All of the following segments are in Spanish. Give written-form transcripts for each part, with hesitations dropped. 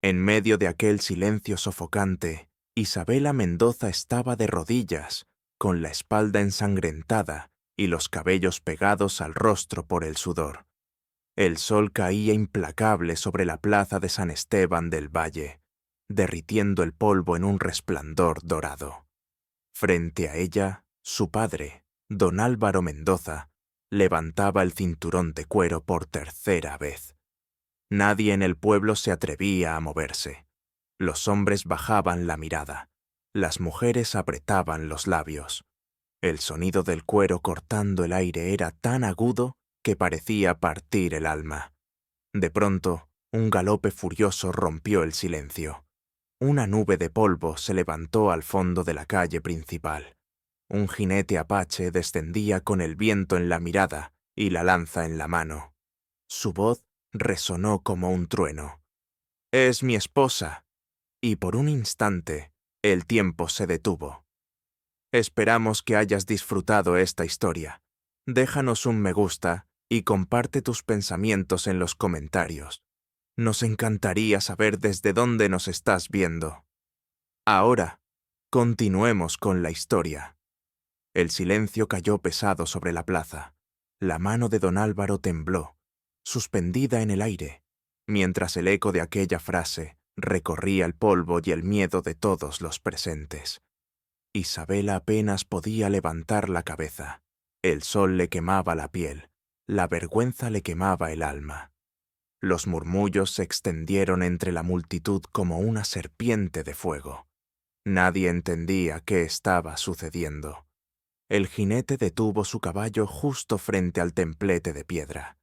En medio de aquel silencio sofocante, Isabela Mendoza estaba de rodillas, con la espalda ensangrentada y los cabellos pegados al rostro por el sudor. El sol caía implacable sobre la plaza de San Esteban del Valle, derritiendo el polvo en un resplandor dorado. Frente a ella, su padre, don Álvaro Mendoza, levantaba el cinturón de cuero por tercera vez. Nadie en el pueblo se atrevía a moverse. Los hombres bajaban la mirada. Las mujeres apretaban los labios. El sonido del cuero cortando el aire era tan agudo que parecía partir el alma. De pronto, un galope furioso rompió el silencio. Una nube de polvo se levantó al fondo de la calle principal. Un jinete apache descendía con el viento en la mirada y la lanza en la mano. Su voz resonó como un trueno. «Es mi esposa». Y por un instante, el tiempo se detuvo. Esperamos que hayas disfrutado esta historia. Déjanos un me gusta y comparte tus pensamientos en los comentarios. Nos encantaría saber desde dónde nos estás viendo. Ahora, continuemos con la historia. El silencio cayó pesado sobre la plaza. La mano de don Álvaro tembló, suspendida en el aire, mientras el eco de aquella frase recorría el polvo y el miedo de todos los presentes. Isabela apenas podía levantar la cabeza. El sol le quemaba la piel, la vergüenza le quemaba el alma. Los murmullos se extendieron entre la multitud como una serpiente de fuego. Nadie entendía qué estaba sucediendo. El jinete detuvo su caballo justo frente al templete de piedra.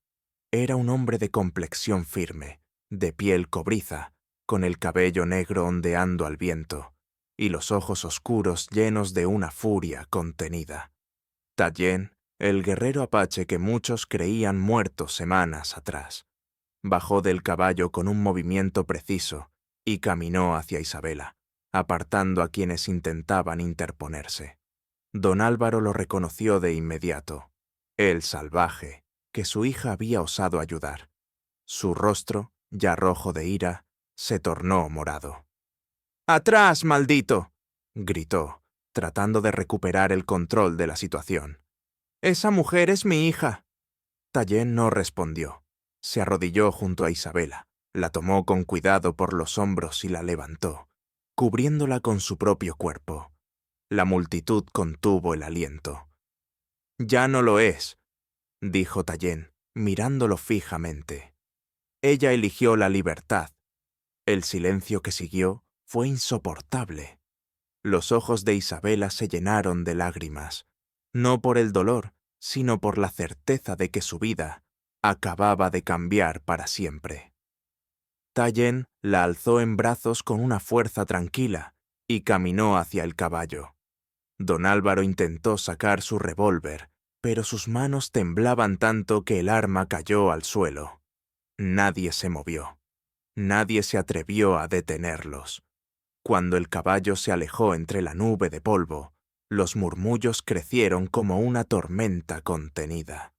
Era un hombre de complexión firme, de piel cobriza, con el cabello negro ondeando al viento, y los ojos oscuros llenos de una furia contenida. Tallien, el guerrero apache que muchos creían muerto semanas atrás, bajó del caballo con un movimiento preciso y caminó hacia Isabela, apartando a quienes intentaban interponerse. Don Álvaro lo reconoció de inmediato, el salvaje, que su hija había osado ayudar. Su rostro, ya rojo de ira, se tornó morado. «¡Atrás, maldito!», gritó, tratando de recuperar el control de la situación. «Esa mujer es mi hija». Tallien no respondió. Se arrodilló junto a Isabela, la tomó con cuidado por los hombros y la levantó, cubriéndola con su propio cuerpo. La multitud contuvo el aliento. «Ya no lo es», dijo Tallien, mirándolo fijamente. «Ella eligió la libertad». El silencio que siguió fue insoportable. Los ojos de Isabela se llenaron de lágrimas, no por el dolor, sino por la certeza de que su vida acababa de cambiar para siempre. Tallien la alzó en brazos con una fuerza tranquila y caminó hacia el caballo. Don Álvaro intentó sacar su revólver, pero sus manos temblaban tanto que el arma cayó al suelo. Nadie se movió. Nadie se atrevió a detenerlos. Cuando el caballo se alejó entre la nube de polvo, los murmullos crecieron como una tormenta contenida.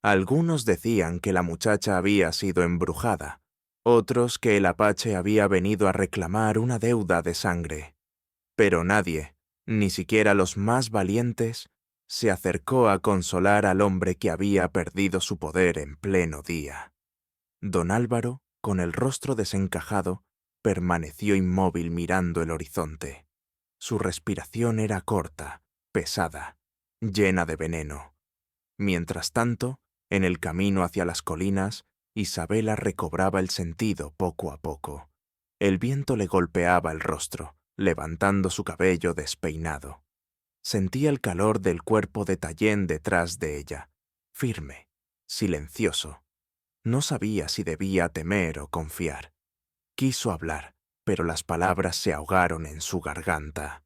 Algunos decían que la muchacha había sido embrujada, otros que el apache había venido a reclamar una deuda de sangre. Pero nadie, ni siquiera los más valientes, se acercó a consolar al hombre que había perdido su poder en pleno día. Don Álvaro, con el rostro desencajado, permaneció inmóvil mirando el horizonte. Su respiración era corta, pesada, llena de veneno. Mientras tanto, en el camino hacia las colinas, Isabela recobraba el sentido poco a poco. El viento le golpeaba el rostro, levantando su cabello despeinado. Sentía el calor del cuerpo de Tallien detrás de ella, firme, silencioso. No sabía si debía temer o confiar. Quiso hablar, pero las palabras se ahogaron en su garganta.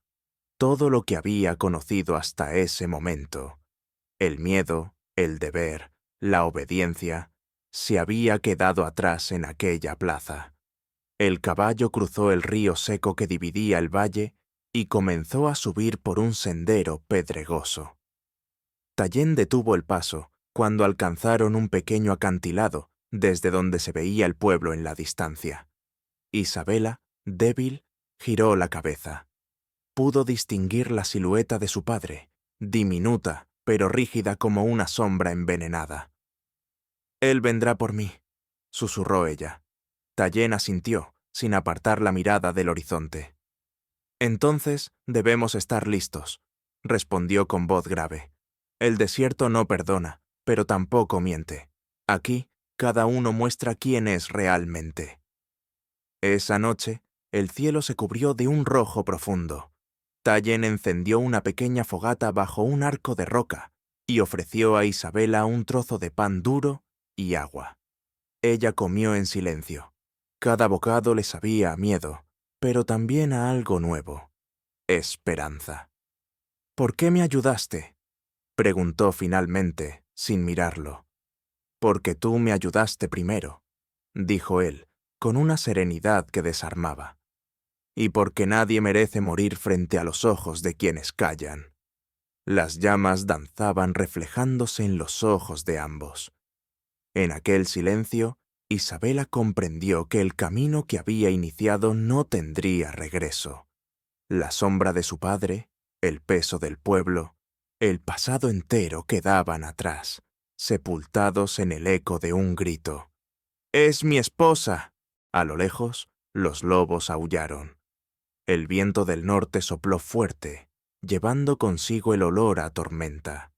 Todo lo que había conocido hasta ese momento, el miedo, el deber, la obediencia, se había quedado atrás en aquella plaza. El caballo cruzó el río seco que dividía el valle y comenzó a subir por un sendero pedregoso. Tallien detuvo el paso cuando alcanzaron un pequeño acantilado desde donde se veía el pueblo en la distancia. Isabela, débil, giró la cabeza. Pudo distinguir la silueta de su padre, diminuta, pero rígida como una sombra envenenada. «Él vendrá por mí», susurró ella. Tallien asintió, sin apartar la mirada del horizonte. «Entonces debemos estar listos», respondió con voz grave. «El desierto no perdona, pero tampoco miente. Aquí, cada uno muestra quién es realmente». Esa noche, el cielo se cubrió de un rojo profundo. Tallien encendió una pequeña fogata bajo un arco de roca y ofreció a Isabela un trozo de pan duro y agua. Ella comió en silencio. Cada bocado le sabía a miedo, pero también a algo nuevo: esperanza. «¿Por qué me ayudaste?», preguntó finalmente, sin mirarlo. «Porque tú me ayudaste primero», dijo él, con una serenidad que desarmaba. «Y porque nadie merece morir frente a los ojos de quienes callan». Las llamas danzaban reflejándose en los ojos de ambos. En aquel silencio, Isabela comprendió que el camino que había iniciado no tendría regreso. La sombra de su padre, el peso del pueblo, el pasado entero quedaban atrás, sepultados en el eco de un grito. «¡Es mi esposa!». A lo lejos, los lobos aullaron. El viento del norte sopló fuerte, llevando consigo el olor a tormenta.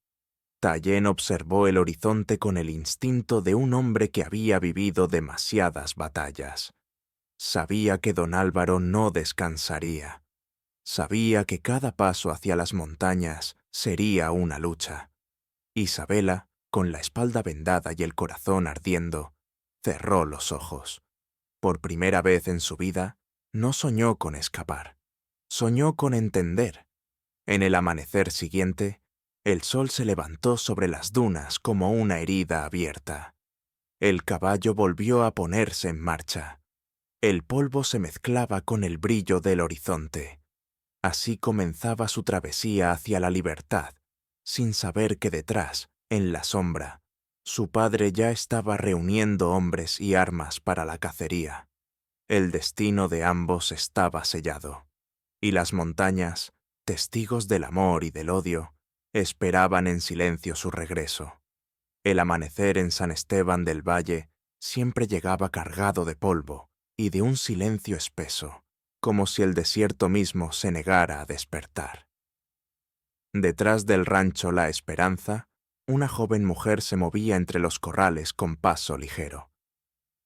Tallien observó el horizonte con el instinto de un hombre que había vivido demasiadas batallas. Sabía que don Álvaro no descansaría. Sabía que cada paso hacia las montañas sería una lucha. Isabela, con la espalda vendada y el corazón ardiendo, cerró los ojos. Por primera vez en su vida, no soñó con escapar. Soñó con entender. En el amanecer siguiente, el sol se levantó sobre las dunas como una herida abierta. El caballo volvió a ponerse en marcha. El polvo se mezclaba con el brillo del horizonte. Así comenzaba su travesía hacia la libertad, sin saber que detrás, en la sombra, su padre ya estaba reuniendo hombres y armas para la cacería. El destino de ambos estaba sellado, y las montañas, testigos del amor y del odio, esperaban en silencio su regreso. El amanecer en San Esteban del Valle siempre llegaba cargado de polvo y de un silencio espeso, como si el desierto mismo se negara a despertar. Detrás del rancho La Esperanza, una joven mujer se movía entre los corrales con paso ligero.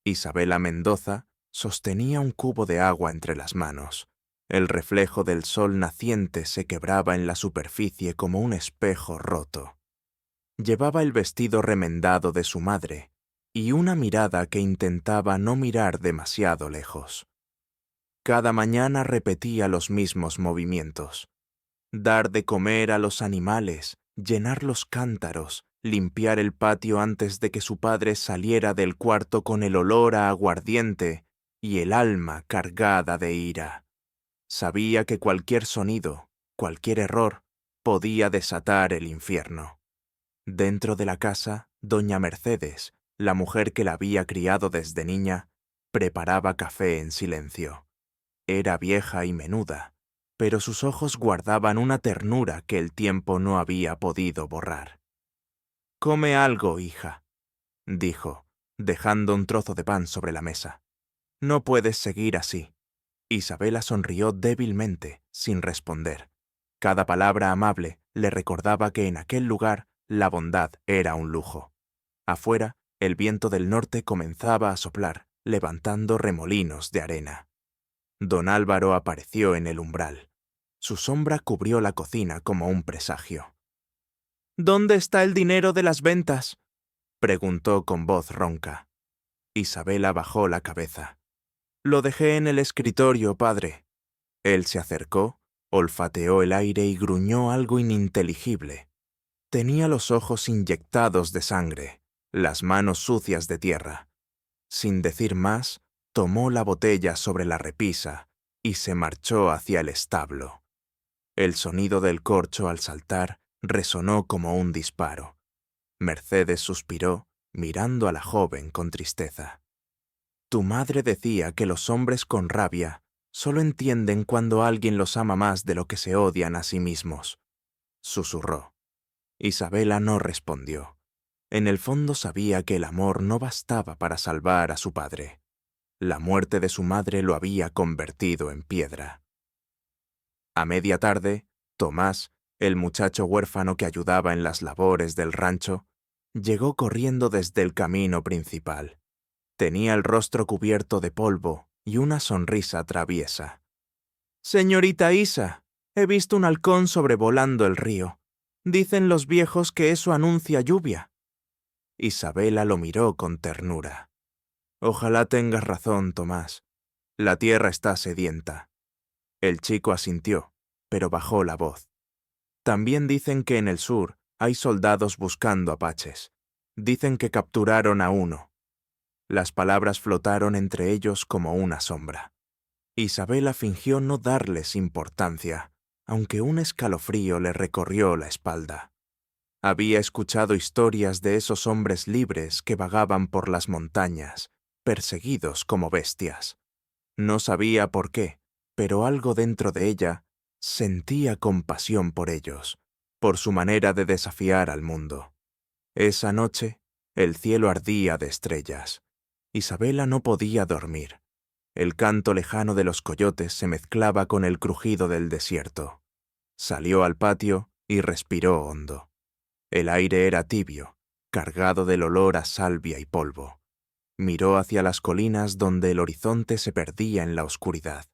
Isabela Mendoza sostenía un cubo de agua entre las manos. El reflejo del sol naciente se quebraba en la superficie como un espejo roto. Llevaba el vestido remendado de su madre y una mirada que intentaba no mirar demasiado lejos. Cada mañana repetía los mismos movimientos: dar de comer a los animales, llenar los cántaros, limpiar el patio antes de que su padre saliera del cuarto con el olor a aguardiente y el alma cargada de ira. Sabía que cualquier sonido, cualquier error, podía desatar el infierno. Dentro de la casa, doña Mercedes, la mujer que la había criado desde niña, preparaba café en silencio. Era vieja y menuda, pero sus ojos guardaban una ternura que el tiempo no había podido borrar. «Come algo, hija», dijo, dejando un trozo de pan sobre la mesa. «No puedes seguir así». Isabela sonrió débilmente, sin responder. Cada palabra amable le recordaba que en aquel lugar la bondad era un lujo. Afuera, el viento del norte comenzaba a soplar, levantando remolinos de arena. Don Álvaro apareció en el umbral. Su sombra cubrió la cocina como un presagio. «¿Dónde está el dinero de las ventas?», preguntó con voz ronca. Isabela bajó la cabeza. «Lo dejé en el escritorio, padre». Él se acercó, olfateó el aire y gruñó algo ininteligible. Tenía los ojos inyectados de sangre, las manos sucias de tierra. Sin decir más, tomó la botella sobre la repisa y se marchó hacia el establo. El sonido del corcho al saltar resonó como un disparo. Mercedes suspiró, mirando a la joven con tristeza. Tu madre decía que los hombres con rabia solo entienden cuando alguien los ama más de lo que se odian a sí mismos, susurró. Isabela no respondió. En el fondo sabía que el amor no bastaba para salvar a su padre. La muerte de su madre lo había convertido en piedra. A media tarde, Tomás, el muchacho huérfano que ayudaba en las labores del rancho, llegó corriendo desde el camino principal. Tenía el rostro cubierto de polvo y una sonrisa traviesa. «Señorita Isa, he visto un halcón sobrevolando el río. Dicen los viejos que eso anuncia lluvia». Isabela lo miró con ternura. «Ojalá tengas razón, Tomás. La tierra está sedienta». El chico asintió, pero bajó la voz. «También dicen que en el sur hay soldados buscando apaches. Dicen que capturaron a uno». Las palabras flotaron entre ellos como una sombra. Isabela fingió no darles importancia, aunque un escalofrío le recorrió la espalda. Había escuchado historias de esos hombres libres que vagaban por las montañas, perseguidos como bestias. No sabía por qué, pero algo dentro de ella sentía compasión por ellos, por su manera de desafiar al mundo. Esa noche, el cielo ardía de estrellas. Isabela no podía dormir. El canto lejano de los coyotes se mezclaba con el crujido del desierto. Salió al patio y respiró hondo. El aire era tibio, cargado del olor a salvia y polvo. Miró hacia las colinas donde el horizonte se perdía en la oscuridad.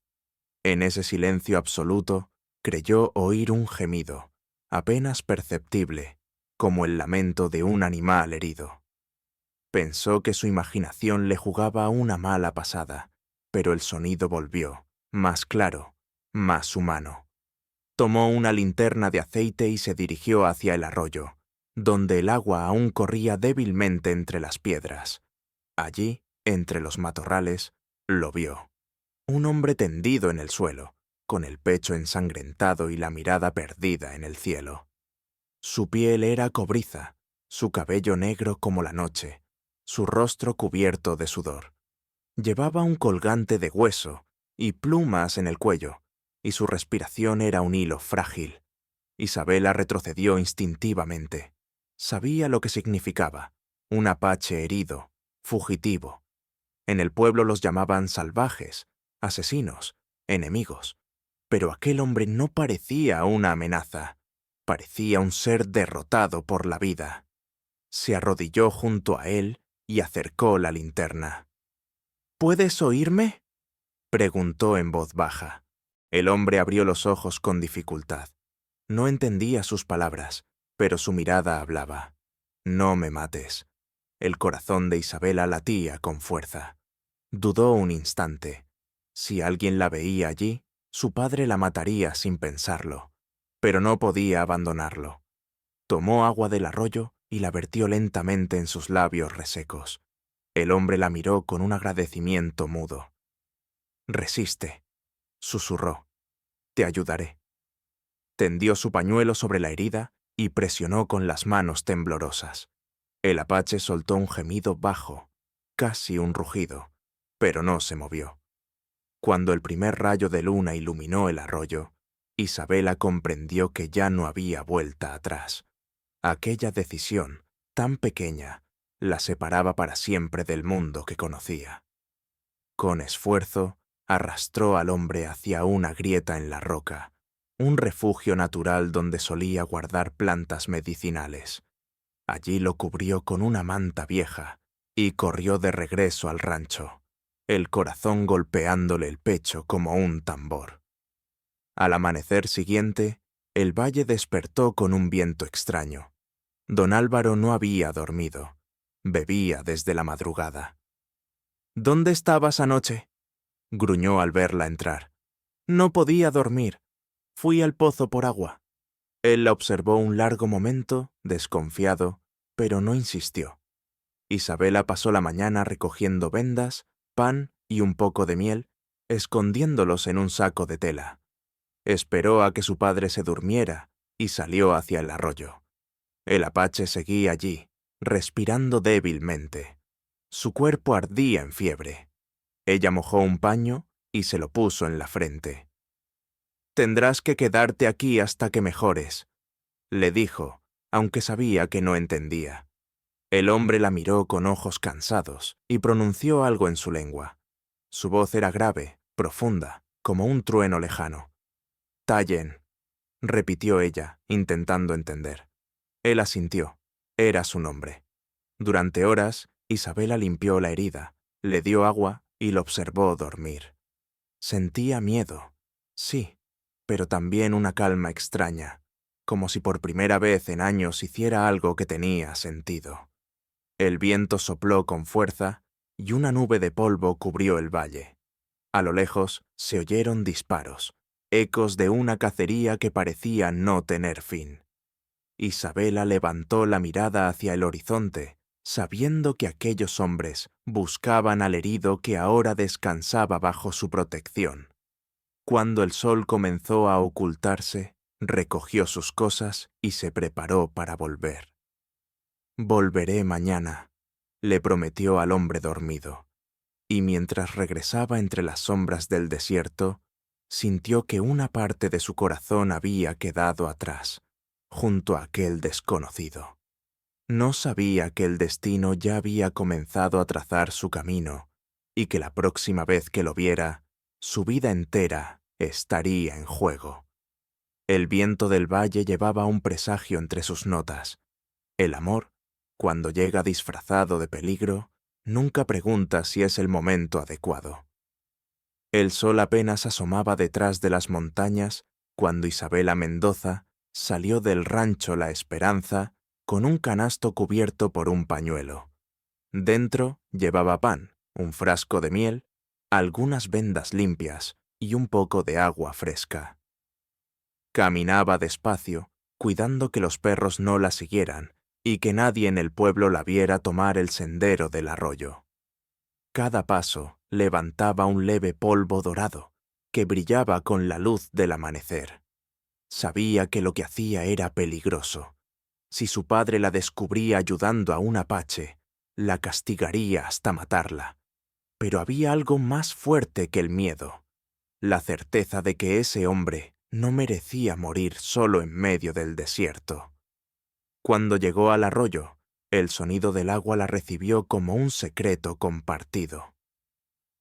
En ese silencio absoluto, creyó oír un gemido, apenas perceptible, como el lamento de un animal herido. Pensó que su imaginación le jugaba una mala pasada, pero el sonido volvió, más claro, más humano. Tomó una linterna de aceite y se dirigió hacia el arroyo, donde el agua aún corría débilmente entre las piedras. Allí, entre los matorrales, lo vio. Un hombre tendido en el suelo, con el pecho ensangrentado y la mirada perdida en el cielo. Su piel era cobriza, su cabello negro como la noche, su rostro cubierto de sudor. Llevaba un colgante de hueso y plumas en el cuello, y su respiración era un hilo frágil. Isabela retrocedió instintivamente. Sabía lo que significaba: un apache herido, fugitivo. En el pueblo los llamaban salvajes, asesinos, enemigos. Pero aquel hombre no parecía una amenaza. Parecía un ser derrotado por la vida. Se arrodilló junto a él y acercó la linterna. «¿Puedes oírme?», preguntó en voz baja. El hombre abrió los ojos con dificultad. No entendía sus palabras, pero su mirada hablaba. «No me mates». El corazón de Isabela latía con fuerza. Dudó un instante. Si alguien la veía allí, su padre la mataría sin pensarlo. Pero no podía abandonarlo. Tomó agua del arroyo y la vertió lentamente en sus labios resecos. El hombre la miró con un agradecimiento mudo. «Resiste», susurró. «Te ayudaré». Tendió su pañuelo sobre la herida y presionó con las manos temblorosas. El apache soltó un gemido bajo, casi un rugido, pero no se movió. Cuando el primer rayo de luna iluminó el arroyo, Isabela comprendió que ya no había vuelta atrás. Aquella decisión, tan pequeña, la separaba para siempre del mundo que conocía. Con esfuerzo, arrastró al hombre hacia una grieta en la roca, un refugio natural donde solía guardar plantas medicinales. Allí lo cubrió con una manta vieja y corrió de regreso al rancho, el corazón golpeándole el pecho como un tambor. Al amanecer siguiente, el valle despertó con un viento extraño. Don Álvaro no había dormido. Bebía desde la madrugada. «¿Dónde estabas anoche?», gruñó al verla entrar. «No podía dormir. Fui al pozo por agua». Él la observó un largo momento, desconfiado, pero no insistió. Isabela pasó la mañana recogiendo vendas, pan y un poco de miel, escondiéndolos en un saco de tela. Esperó a que su padre se durmiera y salió hacia el arroyo. El apache seguía allí, respirando débilmente. Su cuerpo ardía en fiebre. Ella mojó un paño y se lo puso en la frente. «Tendrás que quedarte aquí hasta que mejores», le dijo, aunque sabía que no entendía. El hombre la miró con ojos cansados y pronunció algo en su lengua. Su voz era grave, profunda, como un trueno lejano. «Tallen», repitió ella, intentando entender. Él asintió. Era su nombre. Durante horas, Isabela limpió la herida, le dio agua y lo observó dormir. Sentía miedo, sí, pero también una calma extraña, como si por primera vez en años hiciera algo que tenía sentido. El viento sopló con fuerza y una nube de polvo cubrió el valle. A lo lejos se oyeron disparos, ecos de una cacería que parecía no tener fin. Isabela levantó la mirada hacia el horizonte, sabiendo que aquellos hombres buscaban al herido que ahora descansaba bajo su protección. Cuando el sol comenzó a ocultarse, recogió sus cosas y se preparó para volver. «Volveré mañana», le prometió al hombre dormido, y mientras regresaba entre las sombras del desierto, sintió que una parte de su corazón había quedado atrás, junto a aquel desconocido. No sabía que el destino ya había comenzado a trazar su camino y que la próxima vez que lo viera, su vida entera estaría en juego. El viento del valle llevaba un presagio entre sus notas. El amor, cuando llega disfrazado de peligro, nunca pregunta si es el momento adecuado. El sol apenas asomaba detrás de las montañas cuando Isabela Mendoza salió del rancho La Esperanza con un canasto cubierto por un pañuelo. Dentro llevaba pan, un frasco de miel, algunas vendas limpias y un poco de agua fresca. Caminaba despacio, cuidando que los perros no la siguieran y que nadie en el pueblo la viera tomar el sendero del arroyo. Cada paso levantaba un leve polvo dorado que brillaba con la luz del amanecer. Sabía que lo que hacía era peligroso. Si su padre la descubría ayudando a un apache, la castigaría hasta matarla. Pero había algo más fuerte que el miedo, la certeza de que ese hombre no merecía morir solo en medio del desierto. Cuando llegó al arroyo, el sonido del agua la recibió como un secreto compartido.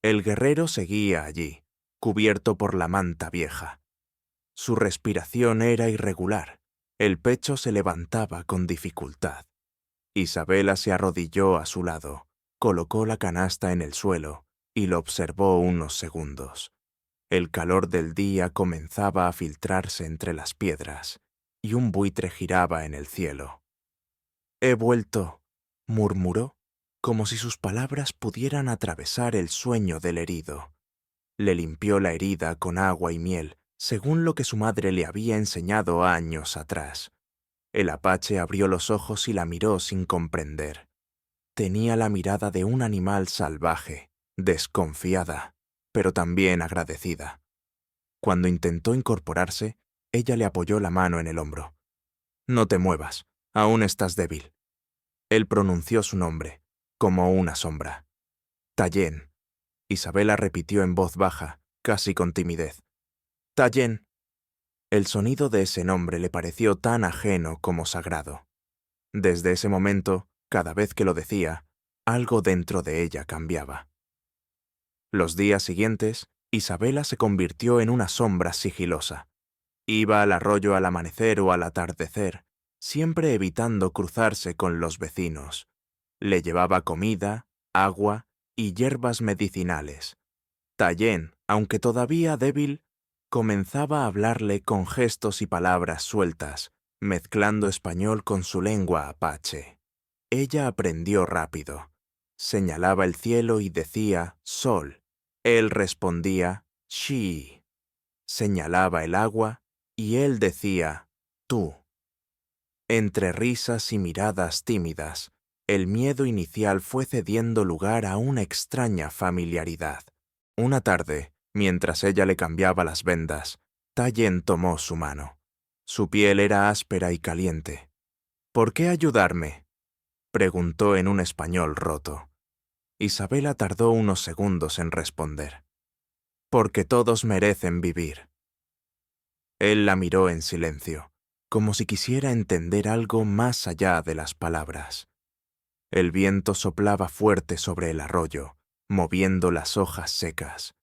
El guerrero seguía allí, cubierto por la manta vieja. Su respiración era irregular, el pecho se levantaba con dificultad. Isabela se arrodilló a su lado, colocó la canasta en el suelo y lo observó unos segundos. El calor del día comenzaba a filtrarse entre las piedras y un buitre giraba en el cielo. «He vuelto», murmuró, como si sus palabras pudieran atravesar el sueño del herido. Le limpió la herida con agua y miel, según lo que su madre le había enseñado años atrás. El apache abrió los ojos y la miró sin comprender. Tenía la mirada de un animal salvaje, desconfiada, pero también agradecida. Cuando intentó incorporarse, ella le apoyó la mano en el hombro. «No te muevas, aún estás débil». Él pronunció su nombre, como una sombra. «Tallen», Isabela repitió en voz baja, casi con timidez. «Tallen». El sonido de ese nombre le pareció tan ajeno como sagrado. Desde ese momento, cada vez que lo decía, algo dentro de ella cambiaba. Los días siguientes, Isabela se convirtió en una sombra sigilosa. Iba al arroyo al amanecer o al atardecer, siempre evitando cruzarse con los vecinos. Le llevaba comida, agua y hierbas medicinales. Tallen, aunque todavía débil, comenzaba a hablarle con gestos y palabras sueltas, mezclando español con su lengua apache. Ella aprendió rápido. Señalaba el cielo y decía «sol». Él respondía «shi». Señalaba el agua y él decía «tú». Entre risas y miradas tímidas, el miedo inicial fue cediendo lugar a una extraña familiaridad. Una tarde, mientras ella le cambiaba las vendas, Tallen tomó su mano. Su piel era áspera y caliente. «¿Por qué ayudarme?», preguntó en un español roto. Isabela tardó unos segundos en responder. Porque todos merecen vivir. Él la miró en silencio, como si quisiera entender algo más allá de las palabras. El viento soplaba fuerte sobre el arroyo, moviendo las hojas secas.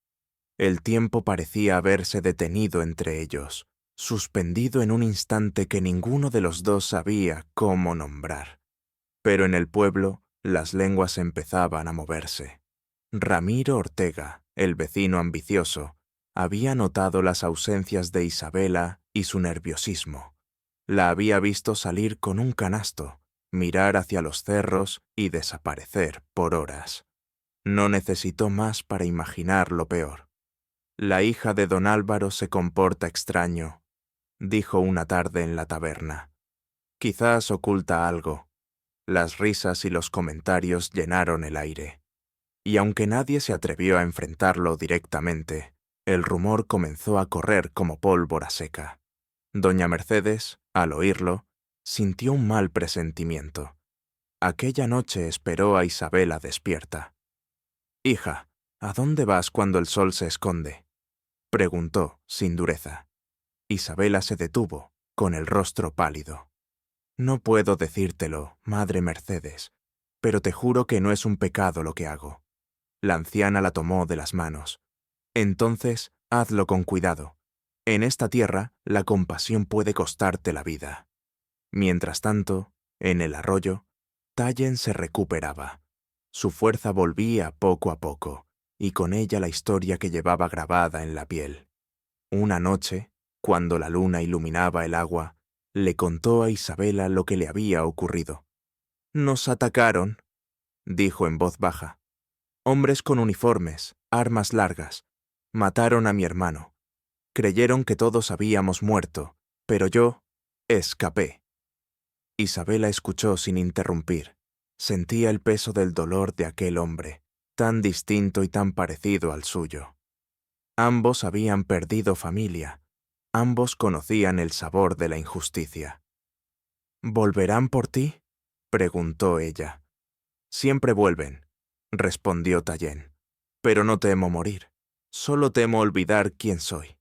El tiempo parecía haberse detenido entre ellos, suspendido en un instante que ninguno de los dos sabía cómo nombrar. Pero en el pueblo, las lenguas empezaban a moverse. Ramiro Ortega, el vecino ambicioso, había notado las ausencias de Isabela y su nerviosismo. La había visto salir con un canasto, mirar hacia los cerros y desaparecer por horas. No necesitó más para imaginar lo peor. La hija de don Álvaro se comporta extraño, dijo una tarde en la taberna. Quizás oculta algo. Las risas y los comentarios llenaron el aire. Y aunque nadie se atrevió a enfrentarlo directamente, el rumor comenzó a correr como pólvora seca. Doña Mercedes, al oírlo, sintió un mal presentimiento. Aquella noche esperó a Isabela despierta. «Hija, ¿a dónde vas cuando el sol se esconde?», preguntó, sin dureza. Isabela se detuvo, con el rostro pálido. «No puedo decírtelo, madre Mercedes, pero te juro que no es un pecado lo que hago». La anciana la tomó de las manos. «Entonces, hazlo con cuidado. En esta tierra, la compasión puede costarte la vida». Mientras tanto, en el arroyo, Tallen se recuperaba. Su fuerza volvía poco a poco, y con ella la historia que llevaba grabada en la piel. Una noche, cuando la luna iluminaba el agua, le contó a Isabela lo que le había ocurrido. «Nos atacaron», dijo en voz baja. «Hombres con uniformes, armas largas. Mataron a mi hermano. Creyeron que todos habíamos muerto, pero yo escapé». Isabela escuchó sin interrumpir. Sentía el peso del dolor de aquel hombre, tan distinto y tan parecido al suyo. Ambos habían perdido familia. Ambos conocían el sabor de la injusticia. «¿Volverán por ti?», preguntó ella. «Siempre vuelven», respondió Tallen. «Pero no temo morir. Solo temo olvidar quién soy».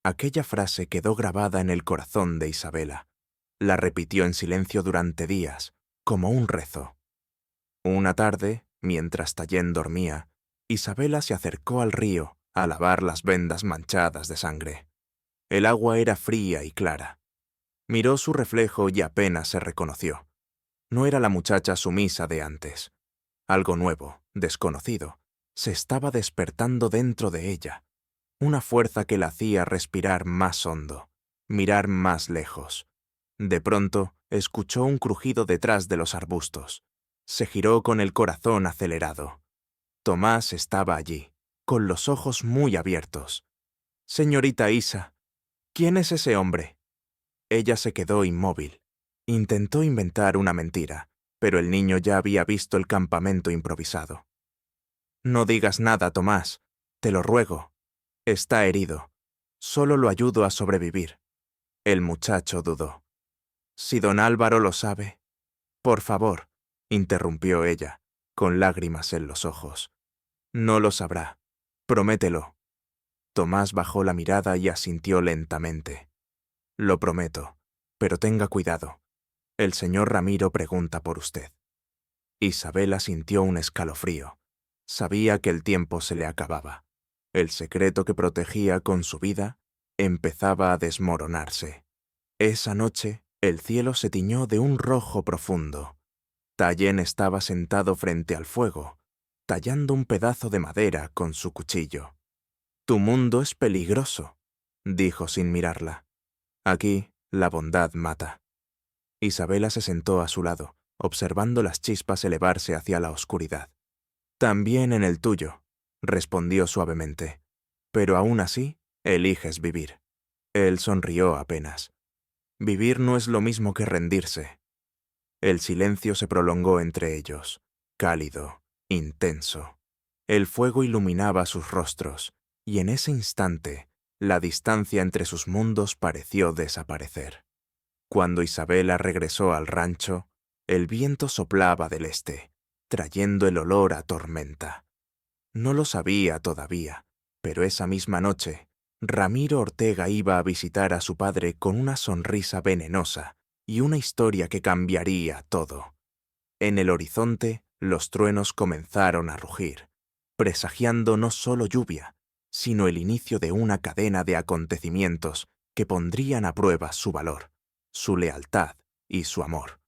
Aquella frase quedó grabada en el corazón de Isabela. La repitió en silencio durante días, como un rezo. Una tarde, mientras Tallen dormía, Isabela se acercó al río a lavar las vendas manchadas de sangre. El agua era fría y clara. Miró su reflejo y apenas se reconoció. No era la muchacha sumisa de antes. Algo nuevo, desconocido, se estaba despertando dentro de ella. Una fuerza que la hacía respirar más hondo, mirar más lejos. De pronto, escuchó un crujido detrás de los arbustos. Se giró con el corazón acelerado. Tomás estaba allí, con los ojos muy abiertos. «Señorita Isa, ¿quién es ese hombre?». Ella se quedó inmóvil. Intentó inventar una mentira, pero el niño ya había visto el campamento improvisado. «No digas nada, Tomás, te lo ruego. Está herido. Solo lo ayudo a sobrevivir». El muchacho dudó. «Si don Álvaro lo sabe». «Por favor», interrumpió ella, con lágrimas en los ojos. «No lo sabrá. Promételo». Tomás bajó la mirada y asintió lentamente. «Lo prometo, pero tenga cuidado. El señor Ramiro pregunta por usted». Isabela sintió un escalofrío. Sabía que el tiempo se le acababa. El secreto que protegía con su vida empezaba a desmoronarse. Esa noche, el cielo se tiñó de un rojo profundo. Tallen estaba sentado frente al fuego, tallando un pedazo de madera con su cuchillo. «Tu mundo es peligroso», dijo sin mirarla. «Aquí, la bondad mata». Isabela se sentó a su lado, observando las chispas elevarse hacia la oscuridad. «También en el tuyo», respondió suavemente. «Pero aún así, eliges vivir». Él sonrió apenas. «Vivir no es lo mismo que rendirse». El silencio se prolongó entre ellos, cálido, intenso. El fuego iluminaba sus rostros, y en ese instante, la distancia entre sus mundos pareció desaparecer. Cuando Isabela regresó al rancho, el viento soplaba del este, trayendo el olor a tormenta. No lo sabía todavía, pero esa misma noche, Ramiro Ortega iba a visitar a su padre con una sonrisa venenosa y una historia que cambiaría todo. En el horizonte, los truenos comenzaron a rugir, presagiando no solo lluvia, sino el inicio de una cadena de acontecimientos que pondrían a prueba su valor, su lealtad y su amor.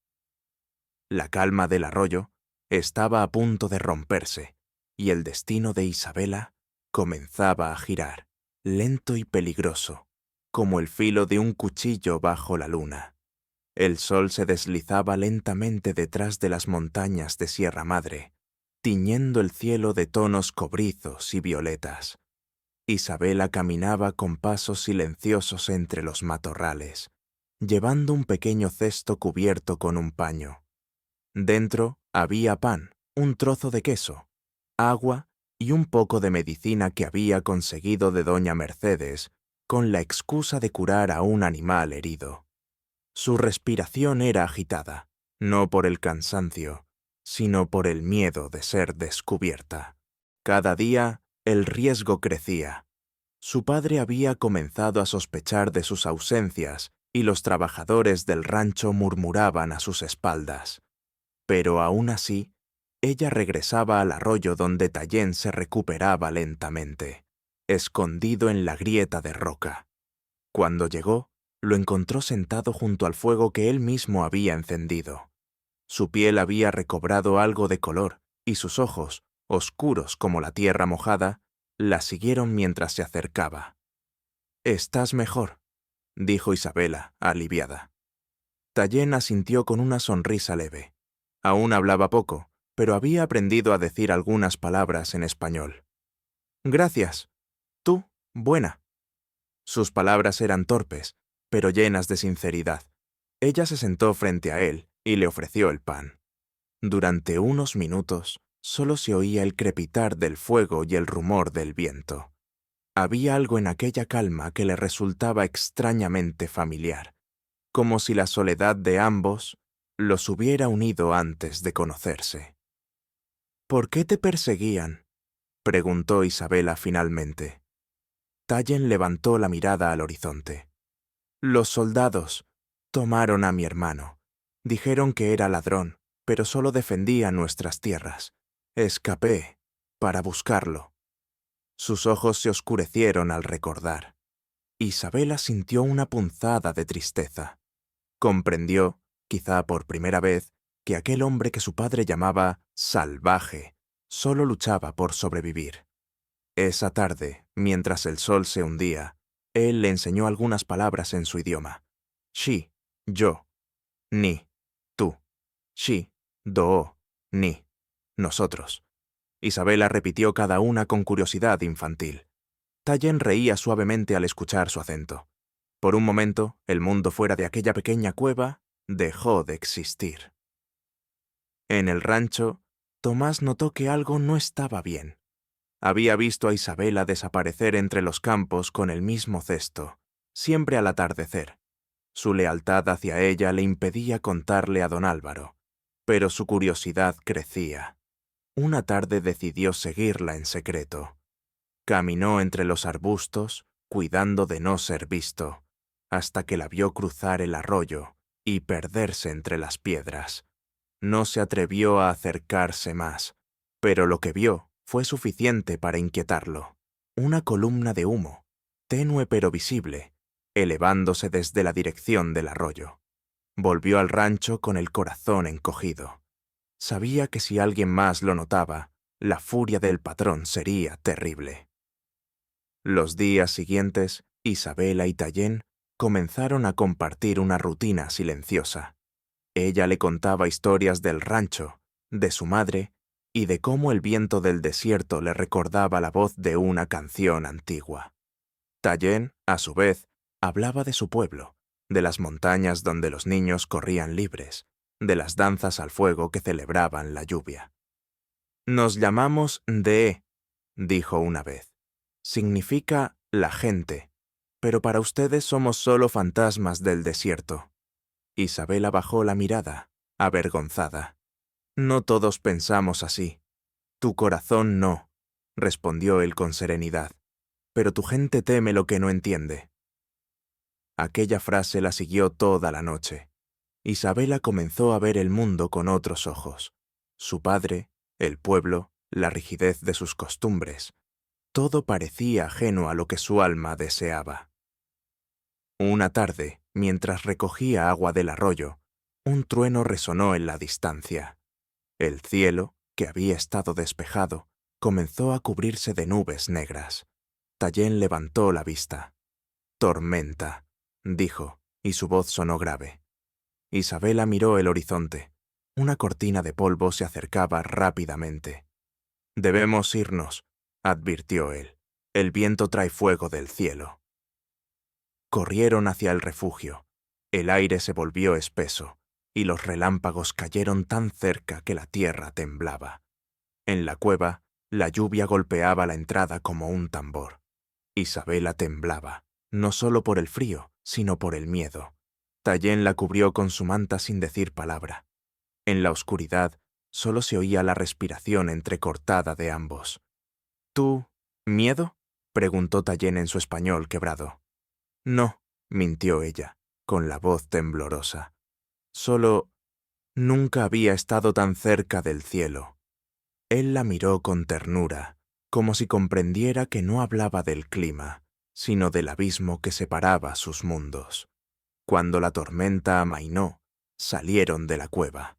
La calma del arroyo estaba a punto de romperse, y el destino de Isabela comenzaba a girar, lento y peligroso, como el filo de un cuchillo bajo la luna. El sol se deslizaba lentamente detrás de las montañas de Sierra Madre, tiñendo el cielo de tonos cobrizos y violetas. Isabela caminaba con pasos silenciosos entre los matorrales, llevando un pequeño cesto cubierto con un paño. Dentro había pan, un trozo de queso, agua y un poco de medicina que había conseguido de doña Mercedes con la excusa de curar a un animal herido. Su respiración era agitada, no por el cansancio, sino por el miedo de ser descubierta. Cada día el riesgo crecía. Su padre había comenzado a sospechar de sus ausencias y los trabajadores del rancho murmuraban a sus espaldas. Pero aún así, ella regresaba al arroyo donde Tallén se recuperaba lentamente, escondido en la grieta de roca. Cuando llegó, lo encontró sentado junto al fuego que él mismo había encendido. Su piel había recobrado algo de color y sus ojos, oscuros como la tierra mojada, la siguieron mientras se acercaba. «¿Estás mejor?», dijo Isabela, aliviada. Tallén asintió con una sonrisa leve. Aún hablaba poco, pero había aprendido a decir algunas palabras en español. «Gracias. Tú, buena». Sus palabras eran torpes, pero llenas de sinceridad. Ella se sentó frente a él y le ofreció el pan. Durante unos minutos solo se oía el crepitar del fuego y el rumor del viento. Había algo en aquella calma que le resultaba extrañamente familiar, como si la soledad de ambos los hubiera unido antes de conocerse. «¿Por qué te perseguían?», preguntó Isabela finalmente. Tallén levantó la mirada al horizonte. «Los soldados tomaron a mi hermano. Dijeron que era ladrón, pero solo defendía nuestras tierras. Escapé para buscarlo». Sus ojos se oscurecieron al recordar. Isabela sintió una punzada de tristeza. Comprendió, quizá por primera vez, que aquel hombre que su padre llamaba salvaje solo luchaba por sobrevivir. Esa tarde, mientras el sol se hundía, él le enseñó algunas palabras en su idioma. Shi, yo. Ni, tú. Shi, do, ni, nosotros. Isabela repitió cada una con curiosidad infantil. Tallén reía suavemente al escuchar su acento. Por un momento, el mundo fuera de aquella pequeña cueva dejó de existir. En el rancho, Tomás notó que algo no estaba bien. Había visto a Isabela desaparecer entre los campos con el mismo cesto, siempre al atardecer. Su lealtad hacia ella le impedía contarle a don Álvaro, pero su curiosidad crecía. Una tarde decidió seguirla en secreto. Caminó entre los arbustos, cuidando de no ser visto, hasta que la vio cruzar el arroyo y perderse entre las piedras. No se atrevió a acercarse más, pero lo que vio fue suficiente para inquietarlo. Una columna de humo, tenue pero visible, elevándose desde la dirección del arroyo. Volvió al rancho con el corazón encogido. Sabía que si alguien más lo notaba, la furia del patrón sería terrible. Los días siguientes, Isabela y Tallén comenzaron a compartir una rutina silenciosa. Ella le contaba historias del rancho, de su madre y de cómo el viento del desierto le recordaba la voz de una canción antigua. Tallén, a su vez, hablaba de su pueblo, de las montañas donde los niños corrían libres, de las danzas al fuego que celebraban la lluvia. «Nos llamamos Dee», dijo una vez. «Significa la gente, pero para ustedes somos solo fantasmas del desierto». Isabela bajó la mirada, avergonzada. No todos pensamos así. Tu corazón no, respondió él con serenidad, pero tu gente teme lo que no entiende. Aquella frase la siguió toda la noche. Isabela comenzó a ver el mundo con otros ojos. Su padre, el pueblo, la rigidez de sus costumbres. Todo parecía ajeno a lo que su alma deseaba. Una tarde, mientras recogía agua del arroyo, un trueno resonó en la distancia. El cielo, que había estado despejado, comenzó a cubrirse de nubes negras. Tallien levantó la vista. «Tormenta», dijo, y su voz sonó grave. Isabela miró el horizonte. Una cortina de polvo se acercaba rápidamente. «Debemos irnos», advirtió él. «El viento trae fuego del cielo». Corrieron hacia el refugio. El aire se volvió espeso, y los relámpagos cayeron tan cerca que la tierra temblaba. En la cueva, la lluvia golpeaba la entrada como un tambor. Isabela temblaba, no solo por el frío, sino por el miedo. Tallien la cubrió con su manta sin decir palabra. En la oscuridad, solo se oía la respiración entrecortada de ambos. «¿Tú, miedo?», preguntó Tallien en su español quebrado. «No», mintió ella, con la voz temblorosa. «Solo nunca había estado tan cerca del cielo». Él la miró con ternura, como si comprendiera que no hablaba del clima, sino del abismo que separaba sus mundos. Cuando la tormenta amainó, salieron de la cueva.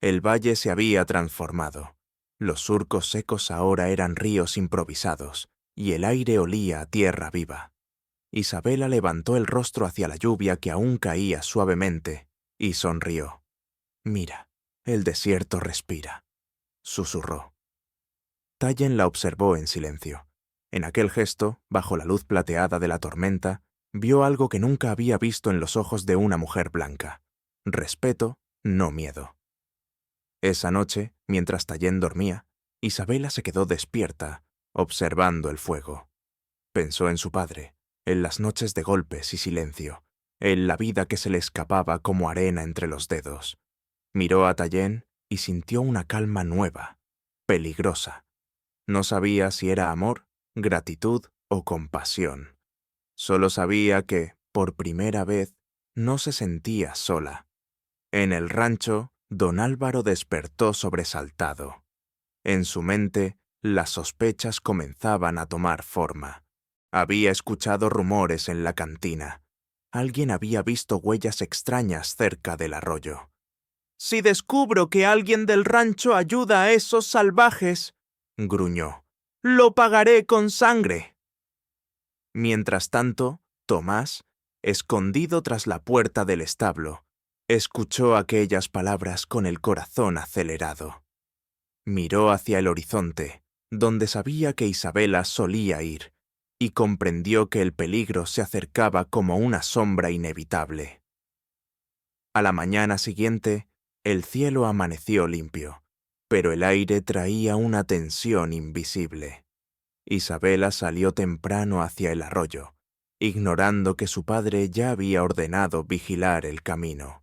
El valle se había transformado. Los surcos secos ahora eran ríos improvisados, y el aire olía a tierra viva. Isabela levantó el rostro hacia la lluvia que aún caía suavemente, y sonrió. «Mira, el desierto respira», susurró. Tallien la observó en silencio. En aquel gesto, bajo la luz plateada de la tormenta, vio algo que nunca había visto en los ojos de una mujer blanca. Respeto, no miedo. Esa noche, mientras Tallien dormía, Isabela se quedó despierta, observando el fuego. Pensó en su padre, en las noches de golpes y silencio, en la vida que se le escapaba como arena entre los dedos. Miró a Tallien y sintió una calma nueva, peligrosa. No sabía si era amor, gratitud o compasión. Solo sabía que, por primera vez, no se sentía sola. En el rancho, don Álvaro despertó sobresaltado. En su mente, las sospechas comenzaban a tomar forma. Había escuchado rumores en la cantina. Alguien había visto huellas extrañas cerca del arroyo. «Si descubro que alguien del rancho ayuda a esos salvajes», gruñó, «lo pagaré con sangre». Mientras tanto, Tomás, escondido tras la puerta del establo, escuchó aquellas palabras con el corazón acelerado. Miró hacia el horizonte, donde sabía que Isabela solía ir, y comprendió que el peligro se acercaba como una sombra inevitable. A la mañana siguiente, el cielo amaneció limpio, pero el aire traía una tensión invisible. Isabela salió temprano hacia el arroyo, ignorando que su padre ya había ordenado vigilar el camino.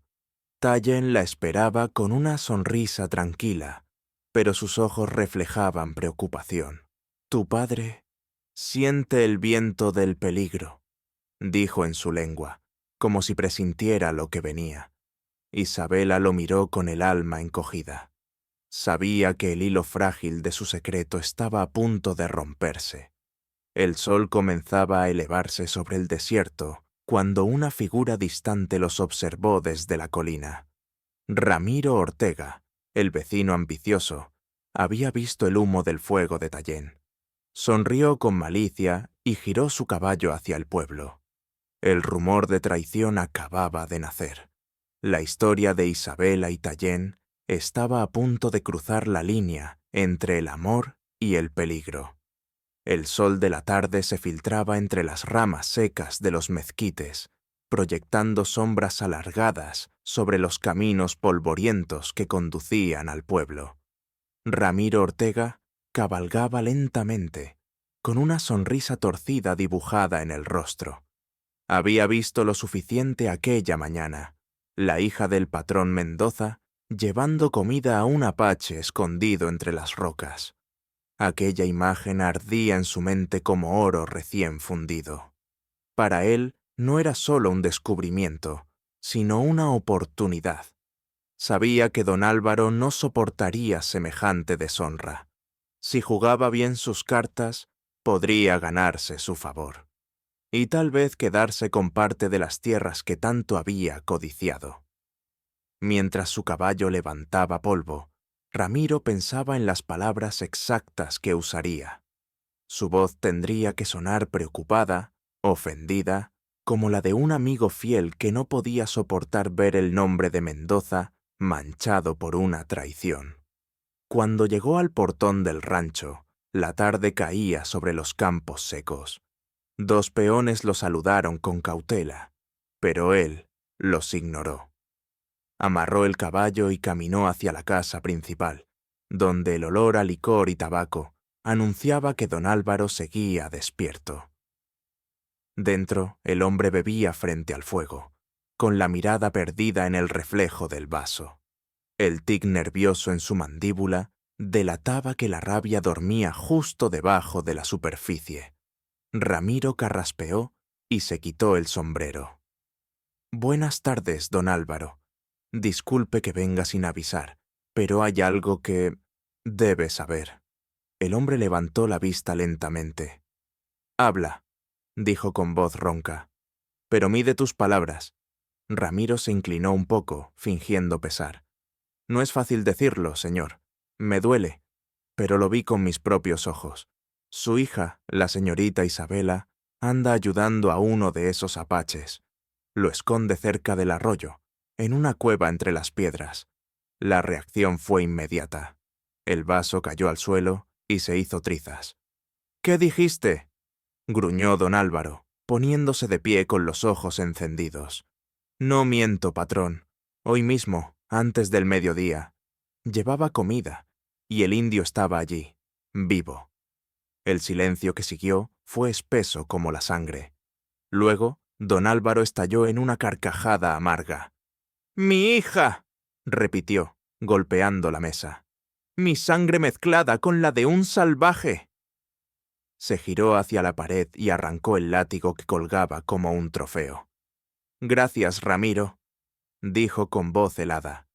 Tallien la esperaba con una sonrisa tranquila, pero sus ojos reflejaban preocupación. «Tu padre siente el viento del peligro», dijo en su lengua, como si presintiera lo que venía. Isabela lo miró con el alma encogida. Sabía que el hilo frágil de su secreto estaba a punto de romperse. El sol comenzaba a elevarse sobre el desierto cuando una figura distante los observó desde la colina. Ramiro Ortega, el vecino ambicioso, había visto el humo del fuego de Tallien. Sonrió con malicia y giró su caballo hacia el pueblo. El rumor de traición acababa de nacer. La historia de Isabela y Tallien estaba a punto de cruzar la línea entre el amor y el peligro. El sol de la tarde se filtraba entre las ramas secas de los mezquites, proyectando sombras alargadas sobre los caminos polvorientos que conducían al pueblo. Ramiro Ortega cabalgaba lentamente, con una sonrisa torcida dibujada en el rostro. Había visto lo suficiente aquella mañana. La hija del patrón Mendoza llevando comida a un apache escondido entre las rocas. Aquella imagen ardía en su mente como oro recién fundido. Para él no era solo un descubrimiento, sino una oportunidad. Sabía que don Álvaro no soportaría semejante deshonra. Si jugaba bien sus cartas, podría ganarse su favor, y tal vez quedarse con parte de las tierras que tanto había codiciado. Mientras su caballo levantaba polvo, Ramiro pensaba en las palabras exactas que usaría. Su voz tendría que sonar preocupada, ofendida, como la de un amigo fiel que no podía soportar ver el nombre de Mendoza manchado por una traición. Cuando llegó al portón del rancho, la tarde caía sobre los campos secos. 2 peones lo saludaron con cautela, pero él los ignoró. Amarró el caballo y caminó hacia la casa principal, donde el olor a licor y tabaco anunciaba que don Álvaro seguía despierto. Dentro, el hombre bebía frente al fuego, con la mirada perdida en el reflejo del vaso. El tic nervioso en su mandíbula delataba que la rabia dormía justo debajo de la superficie. Ramiro carraspeó y se quitó el sombrero. «Buenas tardes, don Álvaro. Disculpe que venga sin avisar, pero hay algo que debe saber». El hombre levantó la vista lentamente. «Habla», dijo con voz ronca, «pero mide tus palabras». Ramiro se inclinó un poco, fingiendo pesar. «No es fácil decirlo, señor. Me duele, pero lo vi con mis propios ojos. Su hija, la señorita Isabela, anda ayudando a uno de esos apaches. Lo esconde cerca del arroyo, en una cueva entre las piedras. La reacción fue inmediata. El vaso cayó al suelo y se hizo trizas. «¿Qué dijiste?», gruñó don Álvaro, poniéndose de pie con los ojos encendidos. «No miento, patrón. Hoy mismo, antes del mediodía, llevaba comida, y el indio estaba allí, vivo». El silencio que siguió fue espeso como la sangre. Luego, don Álvaro estalló en una carcajada amarga. «¡Mi hija!», repitió, golpeando la mesa. «Mi sangre mezclada con la de un salvaje». Se giró hacia la pared y arrancó el látigo que colgaba como un trofeo. «Gracias, Ramiro», dijo con voz helada.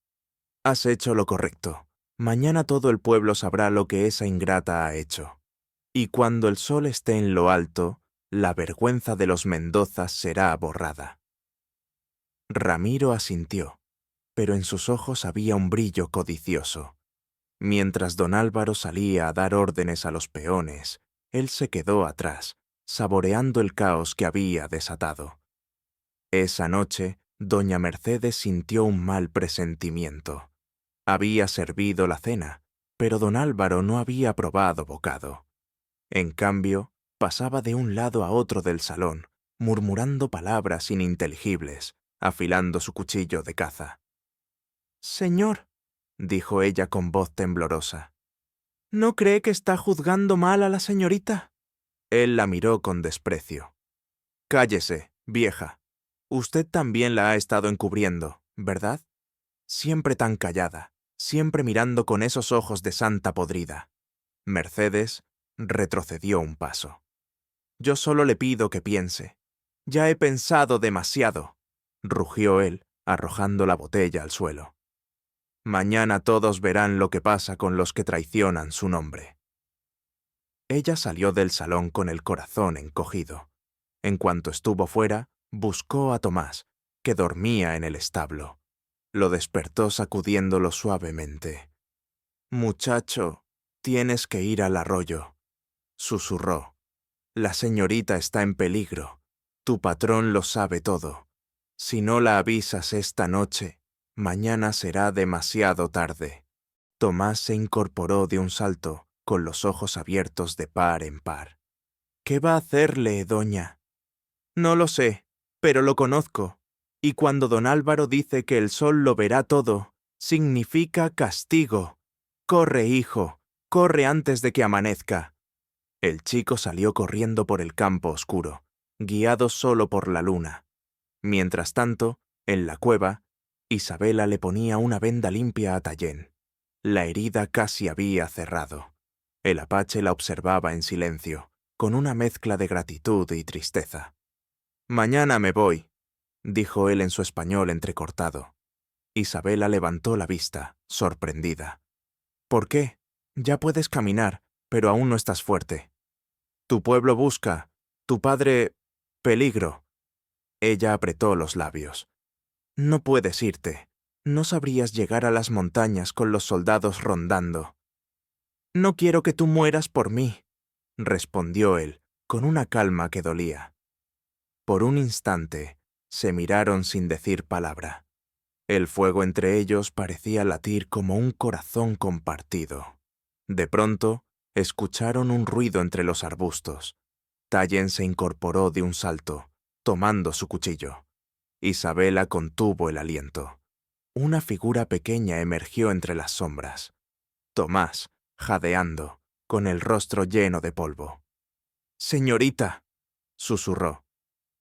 «Has hecho lo correcto. Mañana todo el pueblo sabrá lo que esa ingrata ha hecho. Y cuando el sol esté en lo alto, la vergüenza de los Mendozas será borrada». Ramiro asintió, pero en sus ojos había un brillo codicioso. Mientras don Álvaro salía a dar órdenes a los peones, él se quedó atrás, saboreando el caos que había desatado. Esa noche, doña Mercedes sintió un mal presentimiento. Había servido la cena, pero don Álvaro no había probado bocado. En cambio, pasaba de un lado a otro del salón, murmurando palabras ininteligibles, afilando su cuchillo de caza. «Señor», dijo ella con voz temblorosa, «¿no cree que está juzgando mal a la señorita?». Él la miró con desprecio. «Cállese, vieja. Usted también la ha estado encubriendo, ¿verdad? Siempre tan callada, siempre mirando con esos ojos de santa podrida». Mercedes retrocedió un paso. «Yo solo le pido que piense. Ya he pensado demasiado», rugió él, arrojando la botella al suelo. «Mañana todos verán lo que pasa con los que traicionan su nombre». Ella salió del salón con el corazón encogido. En cuanto estuvo fuera, buscó a Tomás, que dormía en el establo. Lo despertó sacudiéndolo suavemente. «Muchacho, tienes que ir al arroyo», susurró. «La señorita está en peligro. Tu patrón lo sabe todo. Si no la avisas esta noche, mañana será demasiado tarde». Tomás se incorporó de un salto, con los ojos abiertos de par en par. «¿Qué va a hacerle, doña?». «No lo sé, pero lo conozco. Y cuando don Álvaro dice que el sol lo verá todo, significa castigo. Corre, hijo, corre antes de que amanezca». El chico salió corriendo por el campo oscuro, guiado solo por la luna. Mientras tanto, en la cueva, Isabela le ponía una venda limpia a Tallien. La herida casi había cerrado. El apache la observaba en silencio, con una mezcla de gratitud y tristeza. «Mañana me voy», dijo él en su español entrecortado. Isabela levantó la vista, sorprendida. «¿Por qué? Ya puedes caminar, pero aún no estás fuerte. Tu pueblo busca, tu padre... peligro». Ella apretó los labios. «No puedes irte. No sabrías llegar a las montañas con los soldados rondando». «No quiero que tú mueras por mí», respondió él, con una calma que dolía. Por un instante, se miraron sin decir palabra. El fuego entre ellos parecía latir como un corazón compartido. De pronto, escucharon un ruido entre los arbustos. Tallien se incorporó de un salto, tomando su cuchillo. Isabela contuvo el aliento. Una figura pequeña emergió entre las sombras. Tomás, jadeando, con el rostro lleno de polvo. «Señorita», susurró,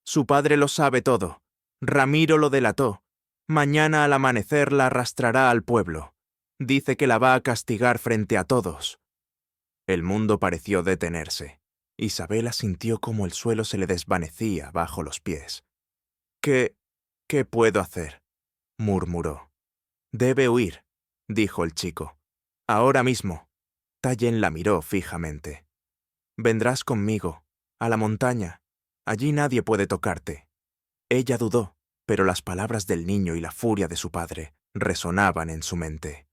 «su padre lo sabe todo. Ramiro lo delató. Mañana al amanecer la arrastrará al pueblo. Dice que la va a castigar frente a todos». El mundo pareció detenerse. Isabela sintió como el suelo se le desvanecía bajo los pies. ¿Qué puedo hacer?», murmuró. «Debe huir», dijo el chico. «Ahora mismo». Tallien la miró fijamente. «Vendrás conmigo, a la montaña. Allí nadie puede tocarte». Ella dudó, pero las palabras del niño y la furia de su padre resonaban en su mente.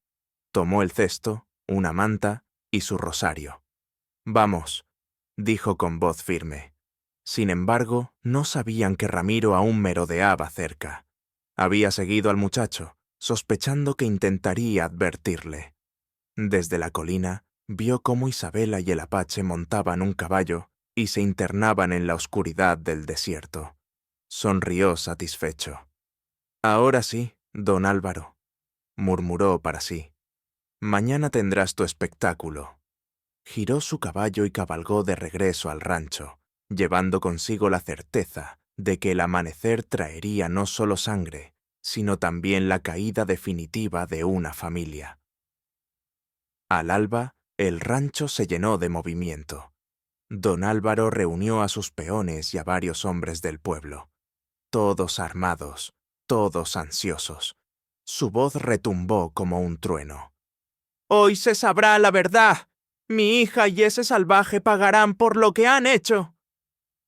Tomó el cesto, una manta y su rosario. «Vamos», dijo con voz firme. Sin embargo, no sabían que Ramiro aún merodeaba cerca. Había seguido al muchacho, sospechando que intentaría advertirle. Desde la colina, vio cómo Isabela y el apache montaban un caballo y se internaban en la oscuridad del desierto. Sonrió satisfecho. «Ahora sí, don Álvaro», murmuró para sí. «Mañana tendrás tu espectáculo». Giró su caballo y cabalgó de regreso al rancho, llevando consigo la certeza de que el amanecer traería no solo sangre, sino también la caída definitiva de una familia. Al alba, el rancho se llenó de movimiento. Don Álvaro reunió a sus peones y a varios hombres del pueblo. Todos armados, todos ansiosos. Su voz retumbó como un trueno. «Hoy se sabrá la verdad. Mi hija y ese salvaje pagarán por lo que han hecho».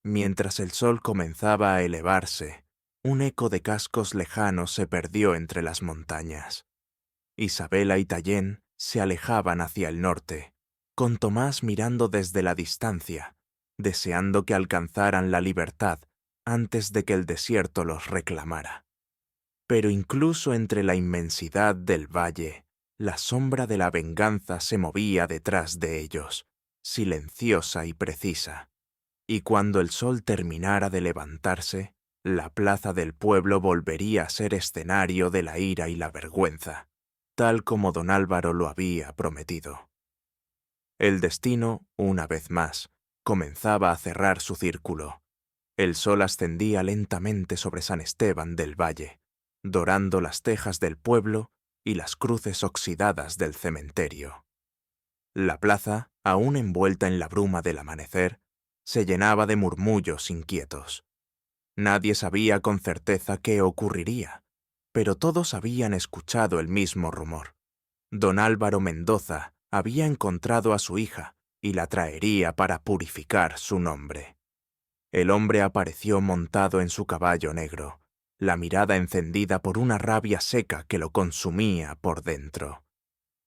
Mientras el sol comenzaba a elevarse, un eco de cascos lejanos se perdió entre las montañas. Isabela y Tallien se alejaban hacia el norte, con Tomás mirando desde la distancia, deseando que alcanzaran la libertad antes de que el desierto los reclamara. Pero incluso entre la inmensidad del valle, la sombra de la venganza se movía detrás de ellos, silenciosa y precisa. Y cuando el sol terminara de levantarse, la plaza del pueblo volvería a ser escenario de la ira y la vergüenza, tal como don Álvaro lo había prometido. El destino, una vez más, comenzaba a cerrar su círculo. El sol ascendía lentamente sobre San Esteban del Valle, dorando las tejas del pueblo y las cruces oxidadas del cementerio. La plaza, aún envuelta en la bruma del amanecer, se llenaba de murmullos inquietos. Nadie sabía con certeza qué ocurriría, pero todos habían escuchado el mismo rumor. Don Álvaro Mendoza había encontrado a su hija y la traería para purificar su nombre. El hombre apareció montado en su caballo negro, la mirada encendida por una rabia seca que lo consumía por dentro.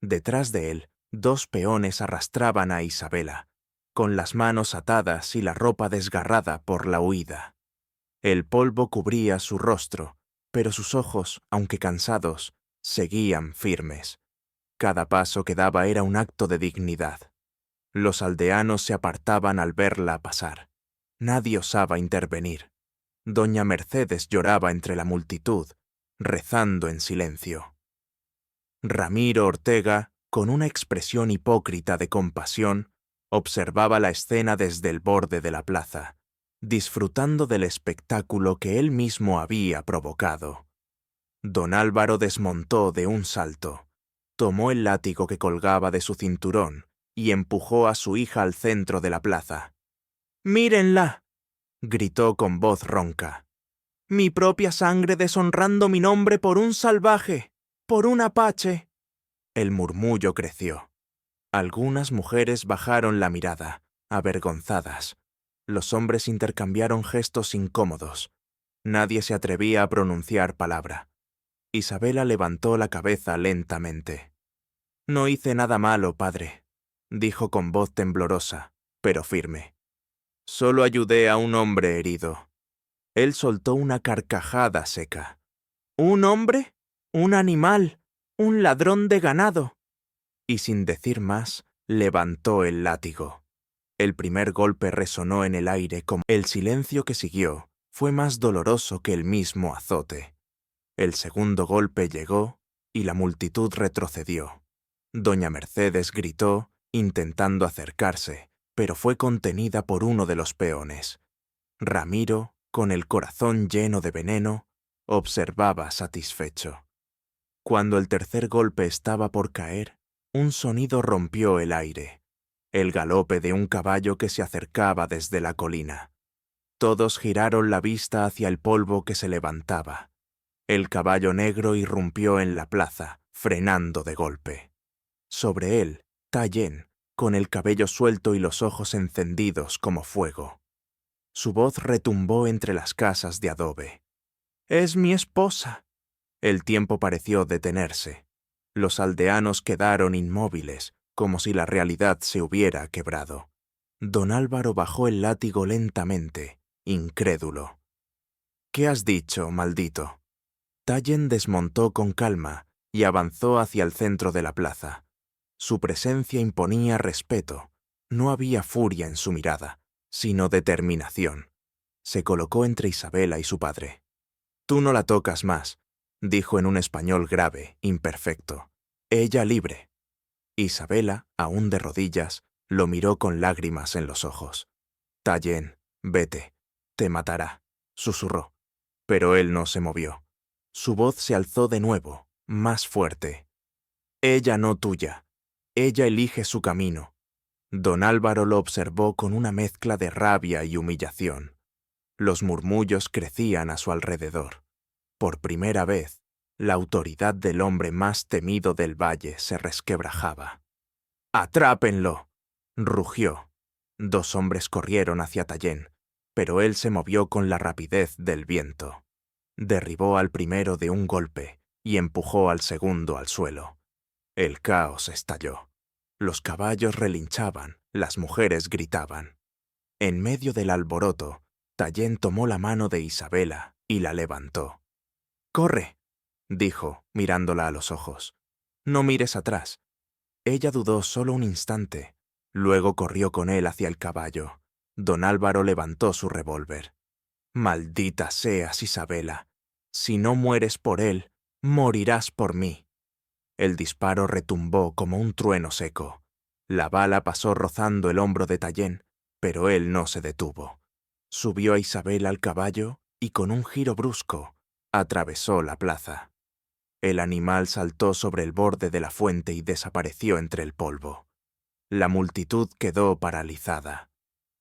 Detrás de él, dos peones arrastraban a Isabela, con las manos atadas y la ropa desgarrada por la huida. El polvo cubría su rostro, pero sus ojos, aunque cansados, seguían firmes. Cada paso que daba era un acto de dignidad. Los aldeanos se apartaban al verla pasar. Nadie osaba intervenir. Doña Mercedes lloraba entre la multitud, rezando en silencio. Ramiro Ortega, con una expresión hipócrita de compasión, observaba la escena desde el borde de la plaza, disfrutando del espectáculo que él mismo había provocado. Don Álvaro desmontó de un salto, tomó el látigo que colgaba de su cinturón y empujó a su hija al centro de la plaza. «¡Mírenla!», gritó con voz ronca. «Mi propia sangre deshonrando mi nombre por un salvaje, por un apache». El murmullo creció. Algunas mujeres bajaron la mirada, avergonzadas. Los hombres intercambiaron gestos incómodos. Nadie se atrevía a pronunciar palabra. Isabela levantó la cabeza lentamente. «No hice nada malo, padre», dijo con voz temblorosa, pero firme. «Solo ayudé a un hombre herido». Él soltó una carcajada seca. «¿Un hombre? ¿Un animal? ¿Un ladrón de ganado?». Y sin decir más, levantó el látigo. El primer golpe resonó en el aire como el silencio que siguió fue más doloroso que el mismo azote. El segundo golpe llegó y la multitud retrocedió. Doña Mercedes gritó, intentando acercarse, pero fue contenida por uno de los peones. Ramiro, con el corazón lleno de veneno, observaba satisfecho. Cuando el tercer golpe estaba por caer, un sonido rompió el aire. El galope de un caballo que se acercaba desde la colina. Todos giraron la vista hacia el polvo que se levantaba. El caballo negro irrumpió en la plaza, frenando de golpe. Sobre él, Tayen, con el cabello suelto y los ojos encendidos como fuego. Su voz retumbó entre las casas de adobe. «¡Es mi esposa!». El tiempo pareció detenerse. Los aldeanos quedaron inmóviles, como si la realidad se hubiera quebrado. Don Álvaro bajó el látigo lentamente, incrédulo. «¿Qué has dicho, maldito?». Tayen desmontó con calma y avanzó hacia el centro de la plaza. Su presencia imponía respeto. No había furia en su mirada, sino determinación. Se colocó entre Isabela y su padre. «Tú no la tocas más», dijo en un español grave, imperfecto. «Ella libre». Isabela, aún de rodillas, lo miró con lágrimas en los ojos. «Tayen, vete, te matará», susurró. Pero él no se movió. Su voz se alzó de nuevo, más fuerte. «Ella no tuya. Ella elige su camino». Don Álvaro lo observó con una mezcla de rabia y humillación. Los murmullos crecían a su alrededor. Por primera vez, la autoridad del hombre más temido del valle se resquebrajaba. «¡Atrápenlo!», rugió. 2 hombres corrieron hacia Tayen, pero él se movió con la rapidez del viento. Derribó al primero de un golpe y empujó al segundo al suelo. El caos estalló. Los caballos relinchaban, las mujeres gritaban. En medio del alboroto, Tayen tomó la mano de Isabela y la levantó. «¡Corre!», dijo, mirándola a los ojos. «No mires atrás». Ella dudó solo un instante. Luego corrió con él hacia el caballo. Don Álvaro levantó su revólver. «Maldita seas, Isabela. Si no mueres por él, morirás por mí». El disparo retumbó como un trueno seco. La bala pasó rozando el hombro de Tayen, pero él no se detuvo. Subió a Isabela al caballo y con un giro brusco, atravesó la plaza. El animal saltó sobre el borde de la fuente y desapareció entre el polvo. La multitud quedó paralizada.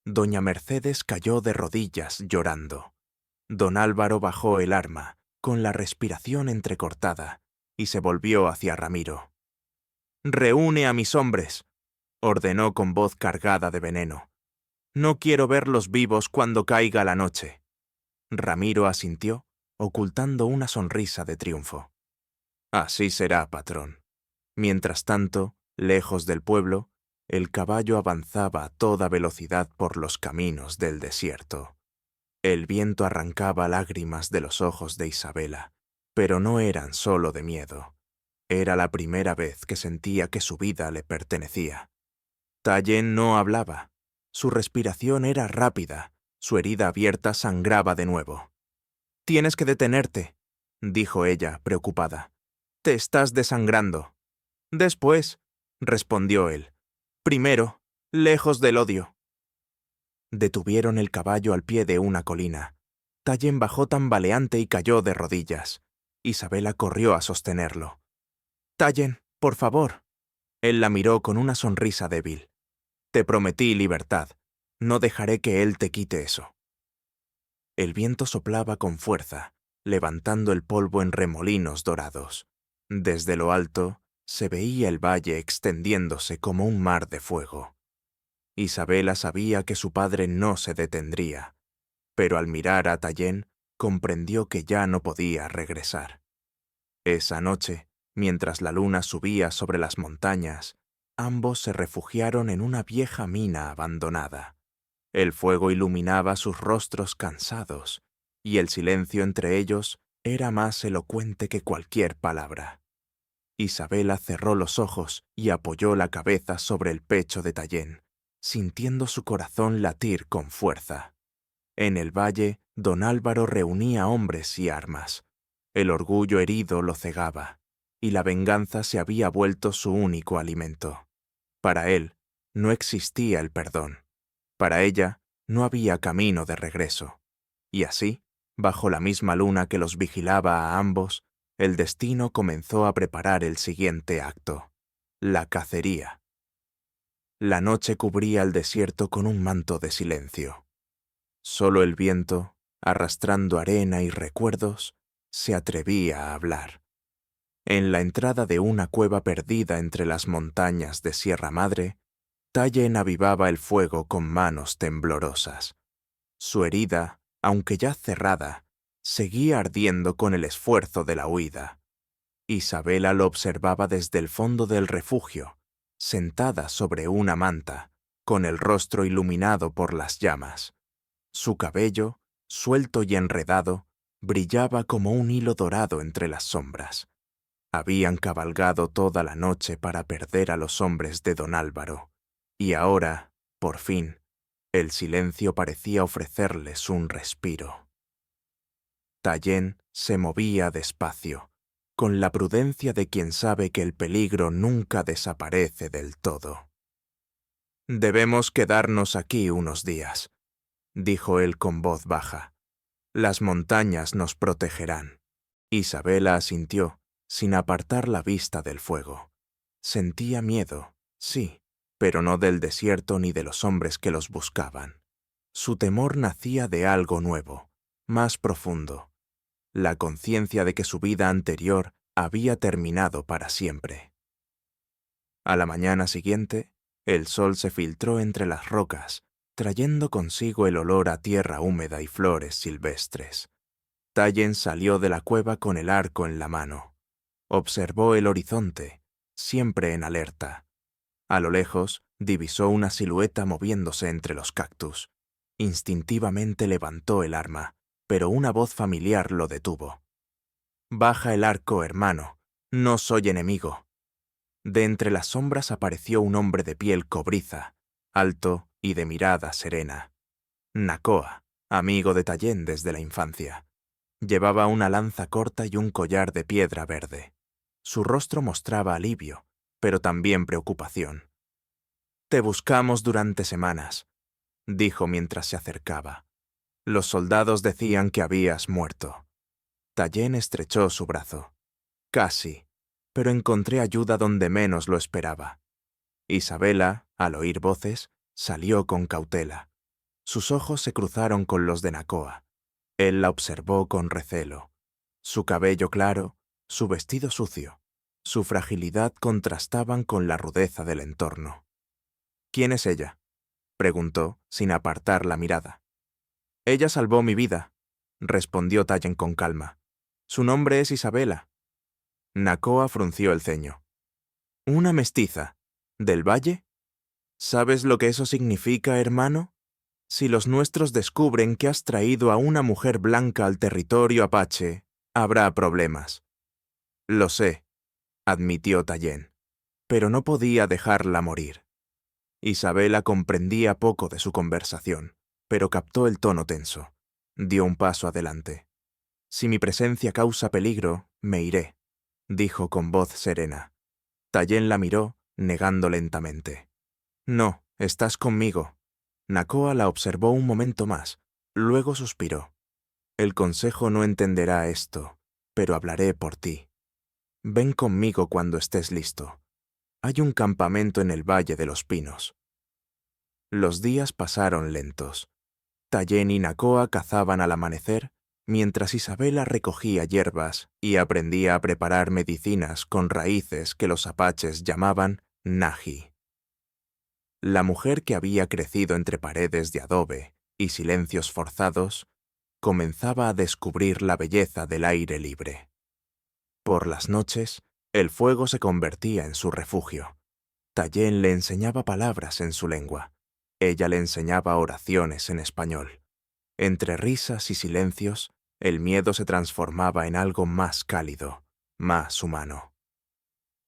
Doña Mercedes cayó de rodillas llorando. Don Álvaro bajó el arma, con la respiración entrecortada, y se volvió hacia Ramiro. «Reúne a mis hombres», ordenó con voz cargada de veneno. «No quiero verlos vivos cuando caiga la noche». Ramiro asintió, ocultando una sonrisa de triunfo. «Así será, patrón». Mientras tanto, lejos del pueblo, el caballo avanzaba a toda velocidad por los caminos del desierto. El viento arrancaba lágrimas de los ojos de Isabela, pero no eran solo de miedo. Era la primera vez que sentía que su vida le pertenecía. Tayen no hablaba. Su respiración era rápida, su herida abierta sangraba de nuevo. «Tienes que detenerte», dijo ella, preocupada. «Te estás desangrando». «Después», respondió él. «Primero, lejos del odio». Detuvieron el caballo al pie de una colina. Tayen bajó tambaleante y cayó de rodillas. Isabela corrió a sostenerlo. «Tallen, por favor». Él la miró con una sonrisa débil. «Te prometí libertad. No dejaré que él te quite eso». El viento soplaba con fuerza, levantando el polvo en remolinos dorados. Desde lo alto se veía el valle extendiéndose como un mar de fuego. Isabela sabía que su padre no se detendría, pero al mirar a Tallien comprendió que ya no podía regresar. Esa noche, mientras la luna subía sobre las montañas, ambos se refugiaron en una vieja mina abandonada. El fuego iluminaba sus rostros cansados, y el silencio entre ellos era más elocuente que cualquier palabra. Isabela cerró los ojos y apoyó la cabeza sobre el pecho de Tallien, sintiendo su corazón latir con fuerza. En el valle, don Álvaro reunía hombres y armas. El orgullo herido lo cegaba, y la venganza se había vuelto su único alimento. Para él, no existía el perdón. Para ella, no había camino de regreso. Y así, bajo la misma luna que los vigilaba a ambos, el destino comenzó a preparar el siguiente acto: la cacería. La noche cubría el desierto con un manto de silencio. Solo el viento, arrastrando arena y recuerdos, se atrevía a hablar. En la entrada de una cueva perdida entre las montañas de Sierra Madre, Tallien avivaba el fuego con manos temblorosas. Su herida, aunque ya cerrada, seguía ardiendo con el esfuerzo de la huida. Isabela lo observaba desde el fondo del refugio, sentada sobre una manta, con el rostro iluminado por las llamas. Su cabello, suelto y enredado, brillaba como un hilo dorado entre las sombras. Habían cabalgado toda la noche para perder a los hombres de don Álvaro, y ahora, por fin, el silencio parecía ofrecerles un respiro. Tallien se movía despacio, con la prudencia de quien sabe que el peligro nunca desaparece del todo. «Debemos quedarnos aquí unos días», dijo él con voz baja. «Las montañas nos protegerán». Isabela asintió, sin apartar la vista del fuego. Sentía miedo, sí, pero no del desierto ni de los hombres que los buscaban. Su temor nacía de algo nuevo, más profundo: la conciencia de que su vida anterior había terminado para siempre. A la mañana siguiente, el sol se filtró entre las rocas, trayendo consigo el olor a tierra húmeda y flores silvestres. Tallien salió de la cueva con el arco en la mano. Observó el horizonte, siempre en alerta. A lo lejos, divisó una silueta moviéndose entre los cactus. Instintivamente levantó el arma, pero una voz familiar lo detuvo. «Baja el arco, hermano. No soy enemigo». De entre las sombras apareció un hombre de piel cobriza, alto y de mirada serena. Nacoa, amigo de Tallien desde la infancia. Llevaba una lanza corta y un collar de piedra verde. Su rostro mostraba alivio, pero también preocupación. «Te buscamos durante semanas», dijo mientras se acercaba. «Los soldados decían que habías muerto». Tallien estrechó su brazo. «Casi, pero encontré ayuda donde menos lo esperaba». Isabela, al oír voces, salió con cautela. Sus ojos se cruzaron con los de Nacoa. Él la observó con recelo. Su cabello claro, su vestido sucio, su fragilidad contrastaban con la rudeza del entorno. «¿Quién es ella?», preguntó, sin apartar la mirada. «Ella salvó mi vida», respondió Tallien con calma. «Su nombre es Isabela». Nacoa frunció el ceño. «¿Una mestiza? ¿Del valle? ¿Sabes lo que eso significa, hermano? Si los nuestros descubren que has traído a una mujer blanca al territorio apache, habrá problemas». «Lo sé», admitió Tallien, pero no podía dejarla morir. Isabela comprendía poco de su conversación, pero captó el tono tenso. Dio un paso adelante. «Si mi presencia causa peligro, me iré», dijo con voz serena. Tallien la miró, negando lentamente. «No, estás conmigo». Nacoa la observó un momento más, luego suspiró. «El consejo no entenderá esto, pero hablaré por ti. Ven conmigo cuando estés listo. Hay un campamento en el Valle de los Pinos. Los días pasaron lentos. Tallien y Nakoa cazaban al amanecer, mientras Isabela recogía hierbas y aprendía a preparar medicinas con raíces que los apaches llamaban naji. La mujer, que había crecido entre paredes de adobe y silencios forzados, comenzaba a descubrir la belleza del aire libre. Por las noches, el fuego se convertía en su refugio. Tallien le enseñaba palabras en su lengua. Ella le enseñaba oraciones en español. Entre risas y silencios, el miedo se transformaba en algo más cálido, más humano.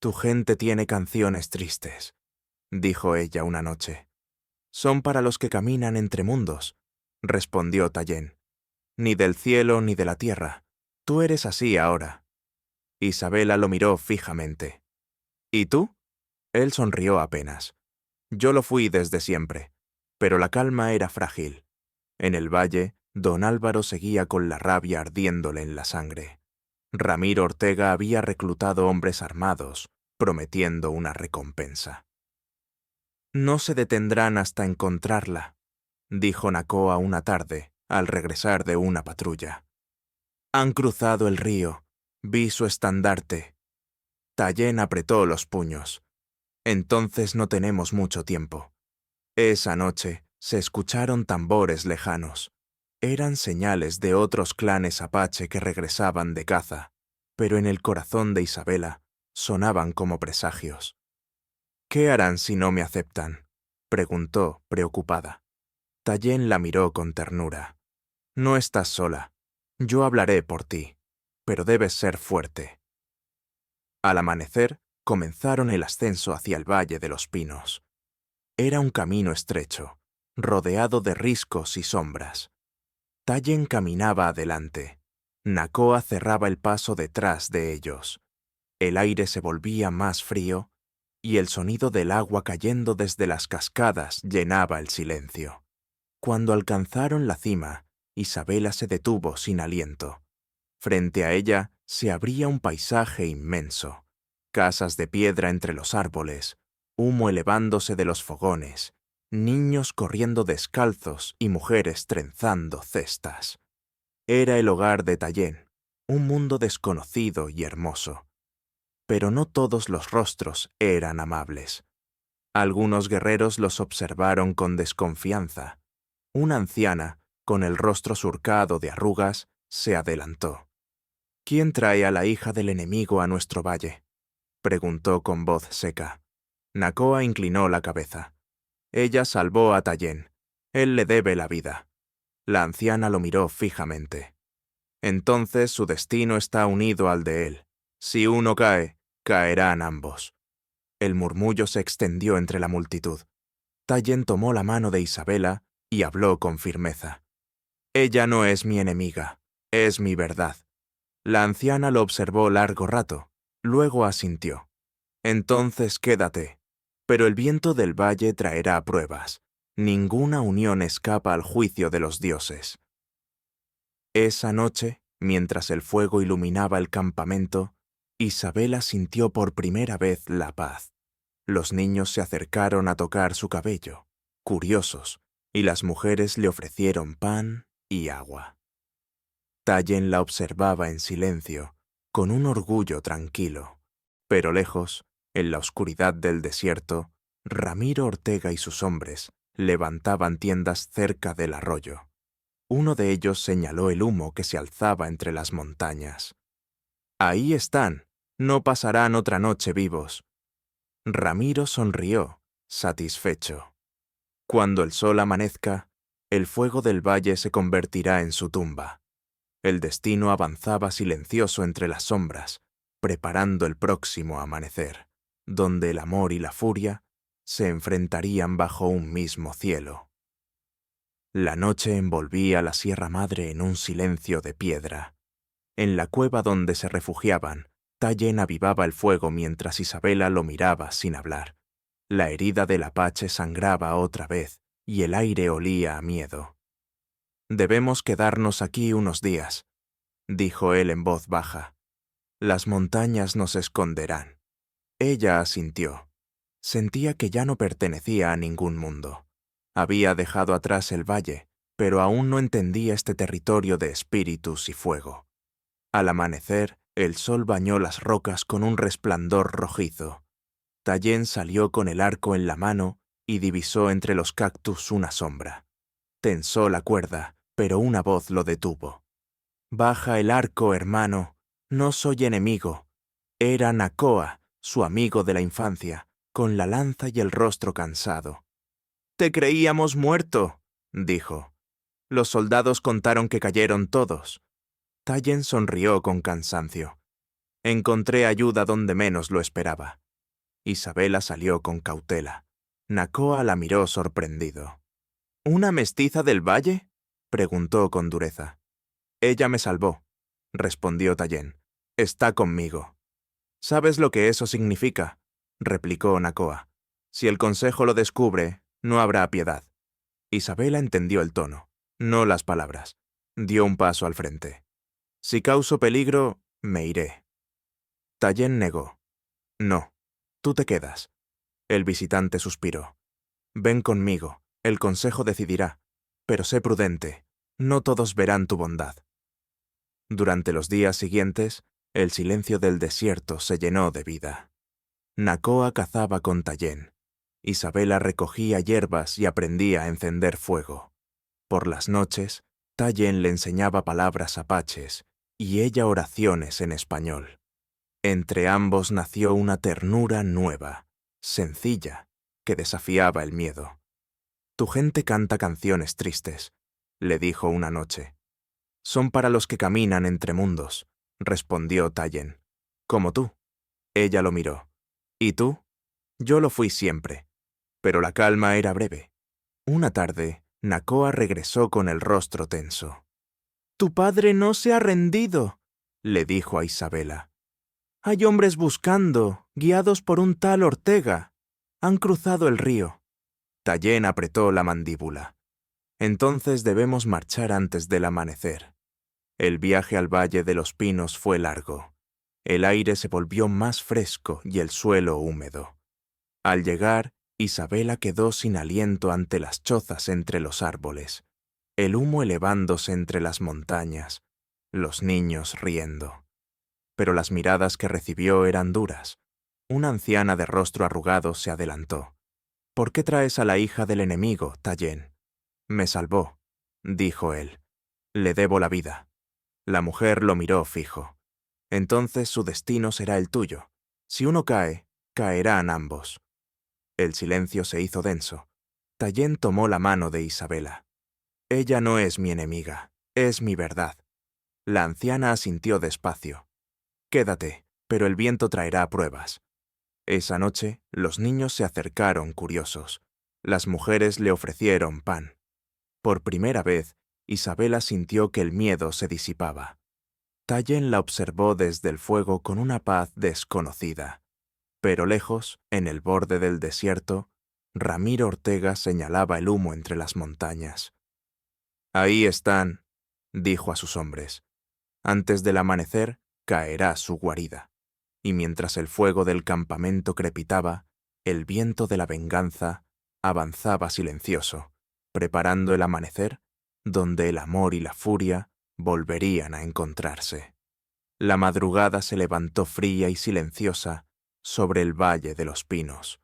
«Tu gente tiene canciones tristes», dijo ella una noche. «Son para los que caminan entre mundos», respondió Tallien. «Ni del cielo ni de la tierra. Tú eres así ahora». Isabela lo miró fijamente. «¿Y tú?» Él sonrió apenas. «Yo lo fui desde siempre, pero la calma era frágil. En el valle, don Álvaro seguía con la rabia ardiéndole en la sangre. Ramiro Ortega había reclutado hombres armados, prometiendo una recompensa. «No se detendrán hasta encontrarla», dijo Nakoa una tarde, al regresar de una patrulla. «Han cruzado el río. Vi su estandarte». Tallien apretó los puños. «Entonces no tenemos mucho tiempo». Esa noche se escucharon tambores lejanos. Eran señales de otros clanes apache que regresaban de caza, pero en el corazón de Isabela sonaban como presagios. «¿Qué harán si no me aceptan?», preguntó, preocupada. Tallien la miró con ternura. «No estás sola. Yo hablaré por ti, pero debes ser fuerte». Al amanecer, comenzaron el ascenso hacia el Valle de los Pinos. Era un camino estrecho, rodeado de riscos y sombras. Tallien caminaba adelante. Nakoa cerraba el paso detrás de ellos. El aire se volvía más frío y el sonido del agua cayendo desde las cascadas llenaba el silencio. Cuando alcanzaron la cima, Isabela se detuvo sin aliento. Frente a ella se abría un paisaje inmenso. Casas de piedra entre los árboles, humo elevándose de los fogones, niños corriendo descalzos y mujeres trenzando cestas. Era el hogar de Tallien, un mundo desconocido y hermoso. Pero no todos los rostros eran amables. Algunos guerreros los observaron con desconfianza. Una anciana, con el rostro surcado de arrugas, se adelantó. «¿Quién trae a la hija del enemigo a nuestro valle?», preguntó con voz seca. Nakoa inclinó la cabeza. «Ella salvó a Tallien. Él le debe la vida». La anciana lo miró fijamente. «Entonces su destino está unido al de él. Si uno cae, caerán ambos». El murmullo se extendió entre la multitud. Tallien tomó la mano de Isabela y habló con firmeza. «Ella no es mi enemiga, es mi verdad». La anciana lo observó largo rato, luego asintió. «Entonces quédate, pero el viento del valle traerá pruebas. Ninguna unión escapa al juicio de los dioses». Esa noche, mientras el fuego iluminaba el campamento, Isabela sintió por primera vez la paz. Los niños se acercaron a tocar su cabello, curiosos, y las mujeres le ofrecieron pan y agua. Tallien la observaba en silencio, con un orgullo tranquilo. Pero lejos, en la oscuridad del desierto, Ramiro Ortega y sus hombres levantaban tiendas cerca del arroyo. Uno de ellos señaló el humo que se alzaba entre las montañas. «Ahí están, no pasarán otra noche vivos». Ramiro sonrió, satisfecho. Cuando el sol amanezca, el fuego del valle se convertirá en su tumba. El destino avanzaba silencioso entre las sombras, preparando el próximo amanecer, donde el amor y la furia se enfrentarían bajo un mismo cielo. La noche envolvía la Sierra Madre en un silencio de piedra. En la cueva donde se refugiaban, Tallien avivaba el fuego mientras Isabela lo miraba sin hablar. La herida del apache sangraba otra vez y el aire olía a miedo. «Debemos quedarnos aquí unos días», dijo él en voz baja. Las montañas nos esconderán. Ella asintió. Sentía que ya no pertenecía a ningún mundo. Había dejado atrás el valle, pero aún no entendía este territorio de espíritus y fuego. Al amanecer, el sol bañó las rocas con un resplandor rojizo. Tallien salió con el arco en la mano y divisó entre los cactus una sombra. Tensó la cuerda, pero una voz lo detuvo. «Baja el arco, hermano. No soy enemigo». Era Nakoa, su amigo de la infancia, con la lanza y el rostro cansado. «Te creíamos muerto», dijo. «Los soldados contaron que cayeron todos». Tallien sonrió con cansancio. «Encontré ayuda donde menos lo esperaba». Isabela salió con cautela. Nakoa la miró sorprendido. «¿Una mestiza del valle?», preguntó con dureza. «Ella me salvó», respondió Tallien. «Está conmigo». «¿Sabes lo que eso significa?», replicó Nakoa. «Si el consejo lo descubre, no habrá piedad». Isabela entendió el tono, no las palabras. Dio un paso al frente. «Si causo peligro, me iré». Tallien negó. «No, tú te quedas». El visitante suspiró. «Ven conmigo, el consejo decidirá, pero sé prudente, no todos verán tu bondad». Durante los días siguientes, el silencio del desierto se llenó de vida. Nakoa cazaba con Tallien. Isabela recogía hierbas y aprendía a encender fuego. Por las noches, Tallien le enseñaba palabras apaches y ella oraciones en español. Entre ambos nació una ternura nueva, sencilla, que desafiaba el miedo. «Tu gente canta canciones tristes», le dijo una noche. «Son para los que caminan entre mundos», respondió Tallien. «Como tú». Ella lo miró. «¿Y tú?». «Yo lo fui siempre». Pero la calma era breve. Una tarde, Nakoa regresó con el rostro tenso. «Tu padre no se ha rendido», le dijo a Isabela. «Hay hombres buscando, guiados por un tal Ortega. Han cruzado el río». Tallien apretó la mandíbula. «Entonces debemos marchar antes del amanecer». El viaje al Valle de los Pinos fue largo. El aire se volvió más fresco y el suelo húmedo. Al llegar, Isabela quedó sin aliento ante las chozas entre los árboles, el humo elevándose entre las montañas, los niños riendo. Pero las miradas que recibió eran duras. Una anciana de rostro arrugado se adelantó. «¿Por qué traes a la hija del enemigo, Tallien?». «Me salvó», dijo él. «Le debo la vida». La mujer lo miró fijo. «Entonces su destino será el tuyo. Si uno cae, caerán ambos». El silencio se hizo denso. Tallien tomó la mano de Isabela. «Ella no es mi enemiga, es mi verdad». La anciana asintió despacio. «Quédate, pero el viento traerá pruebas». Esa noche, los niños se acercaron curiosos. Las mujeres le ofrecieron pan. Por primera vez, Isabela sintió que el miedo se disipaba. Tallien la observó desde el fuego con una paz desconocida. Pero lejos, en el borde del desierto, Ramiro Ortega señalaba el humo entre las montañas. «Ahí están», dijo a sus hombres. «Antes del amanecer caerá su guarida». Y mientras el fuego del campamento crepitaba, el viento de la venganza avanzaba silencioso, preparando el amanecer, donde el amor y la furia volverían a encontrarse. La madrugada se levantó fría y silenciosa sobre el Valle de los Pinos.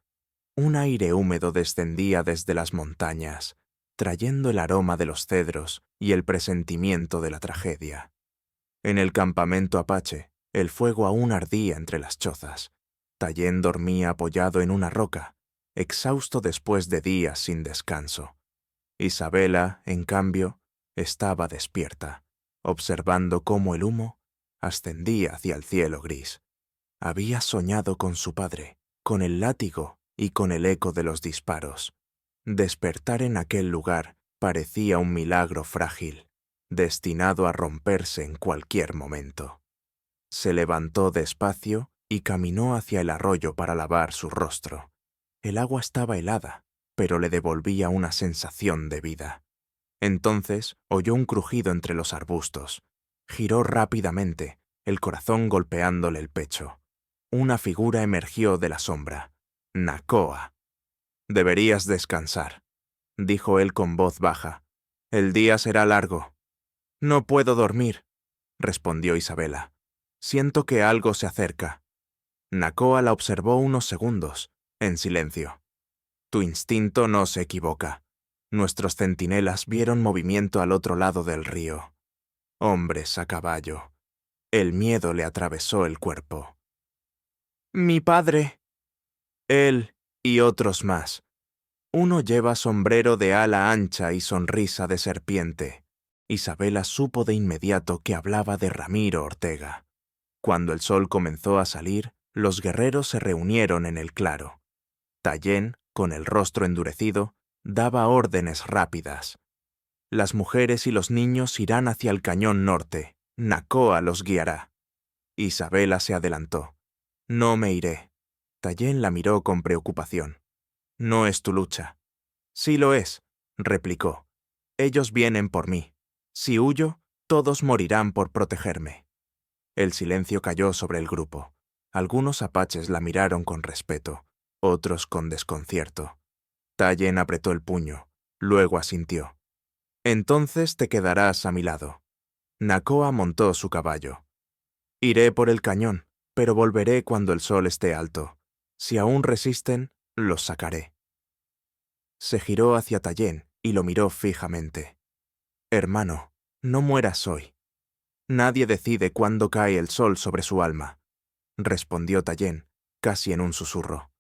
Un aire húmedo descendía desde las montañas, trayendo el aroma de los cedros y el presentimiento de la tragedia. En el campamento apache, el fuego aún ardía entre las chozas. Tallien dormía apoyado en una roca, exhausto después de días sin descanso. Isabela, en cambio, estaba despierta, observando cómo el humo ascendía hacia el cielo gris. Había soñado con su padre, con el látigo y con el eco de los disparos. Despertar en aquel lugar parecía un milagro frágil, destinado a romperse en cualquier momento. Se levantó despacio y caminó hacia el arroyo para lavar su rostro. El agua estaba helada, pero le devolvía una sensación de vida. Entonces oyó un crujido entre los arbustos. Giró rápidamente, el corazón golpeándole el pecho. Una figura emergió de la sombra. Nakoa. «Deberías descansar», dijo él con voz baja. «El día será largo». «No puedo dormir», respondió Isabela. «Siento que algo se acerca». Nakoa la observó unos segundos, en silencio. «Tu instinto no se equivoca. Nuestros centinelas vieron movimiento al otro lado del río. Hombres a caballo». El miedo le atravesó el cuerpo. «Mi padre». «Él y otros más. Uno lleva sombrero de ala ancha y sonrisa de serpiente». Isabela supo de inmediato que hablaba de Ramiro Ortega. Cuando el sol comenzó a salir, los guerreros se reunieron en el claro. Tallien, con el rostro endurecido, daba órdenes rápidas. «Las mujeres y los niños irán hacia el cañón norte. Nakoa los guiará». Isabela se adelantó. «No me iré». Tallien la miró con preocupación. «No es tu lucha». «Sí lo es», replicó. «Ellos vienen por mí. Si huyo, todos morirán por protegerme». El silencio cayó sobre el grupo. Algunos apaches la miraron con respeto, otros con desconcierto. Tallien apretó el puño, luego asintió. «Entonces te quedarás a mi lado». Nakoa montó su caballo. «Iré por el cañón, pero volveré cuando el sol esté alto. Si aún resisten, los sacaré». Se giró hacia Tallien y lo miró fijamente. «Hermano, no mueras hoy». «Nadie decide cuándo cae el sol sobre su alma», respondió Tallien, casi en un susurro.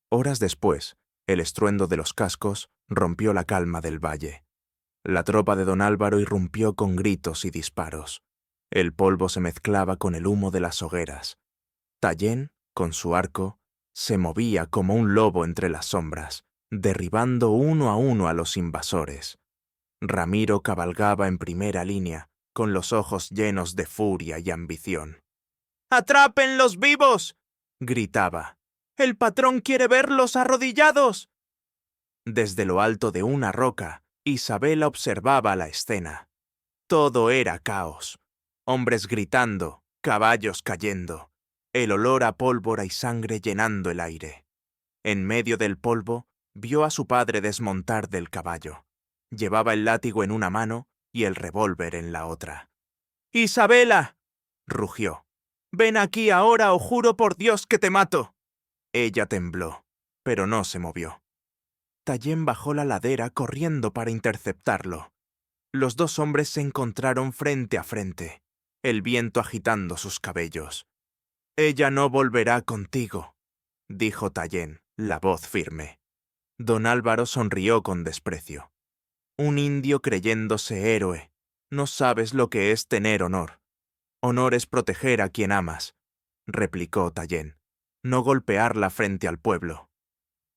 Horas después, el estruendo de los cascos rompió la calma del valle. La tropa de don Álvaro irrumpió con gritos y disparos. El polvo se mezclaba con el humo de las hogueras. Tallien, con su arco, se movía como un lobo entre las sombras, derribando uno a los invasores. Ramiro cabalgaba en primera línea, con los ojos llenos de furia y ambición. «¡Atrápenlos vivos!», gritaba. «El patrón quiere verlos arrodillados». Desde lo alto de una roca, Isabela observaba la escena. Todo era caos. Hombres gritando, caballos cayendo, el olor a pólvora y sangre llenando el aire. En medio del polvo, vio a su padre desmontar del caballo. Llevaba el látigo en una mano y el revólver en la otra. «¡Isabela!», rugió. «Ven aquí ahora o juro por Dios que te mato». Ella tembló, pero no se movió. Tallien bajó la ladera corriendo para interceptarlo. Los dos hombres se encontraron frente a frente, el viento agitando sus cabellos. «Ella no volverá contigo», dijo Tallien, la voz firme. Don Álvaro sonrió con desprecio. «Un indio creyéndose héroe. No sabes lo que es tener honor. Honor es proteger a quien amas», replicó Tallien. «No golpearla frente al pueblo».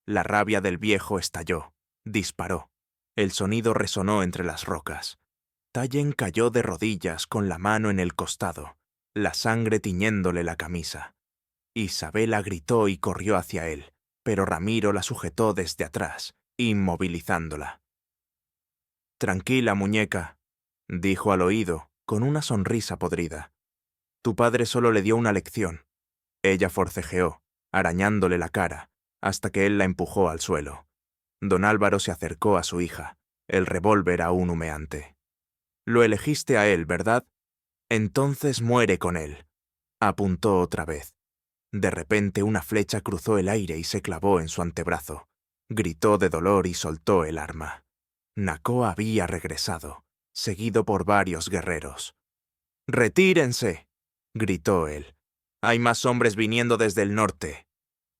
La rabia del viejo estalló. Disparó. El sonido resonó entre las rocas. Tallien cayó de rodillas con la mano en el costado, la sangre tiñéndole la camisa. Isabela gritó y corrió hacia él, pero Ramiro la sujetó desde atrás, inmovilizándola. «Tranquila, muñeca», dijo al oído, con una sonrisa podrida. «Tu padre solo le dio una lección». Ella forcejeó, arañándole la cara, hasta que él la empujó al suelo. Don Álvaro se acercó a su hija, el revólver aún humeante. «Lo elegiste a él, ¿verdad? Entonces muere con él». Apuntó otra vez. De repente una flecha cruzó el aire y se clavó en su antebrazo. Gritó de dolor y soltó el arma. Nakoa había regresado, seguido por varios guerreros. «¡Retírense!», gritó él. «Hay más hombres viniendo desde el norte».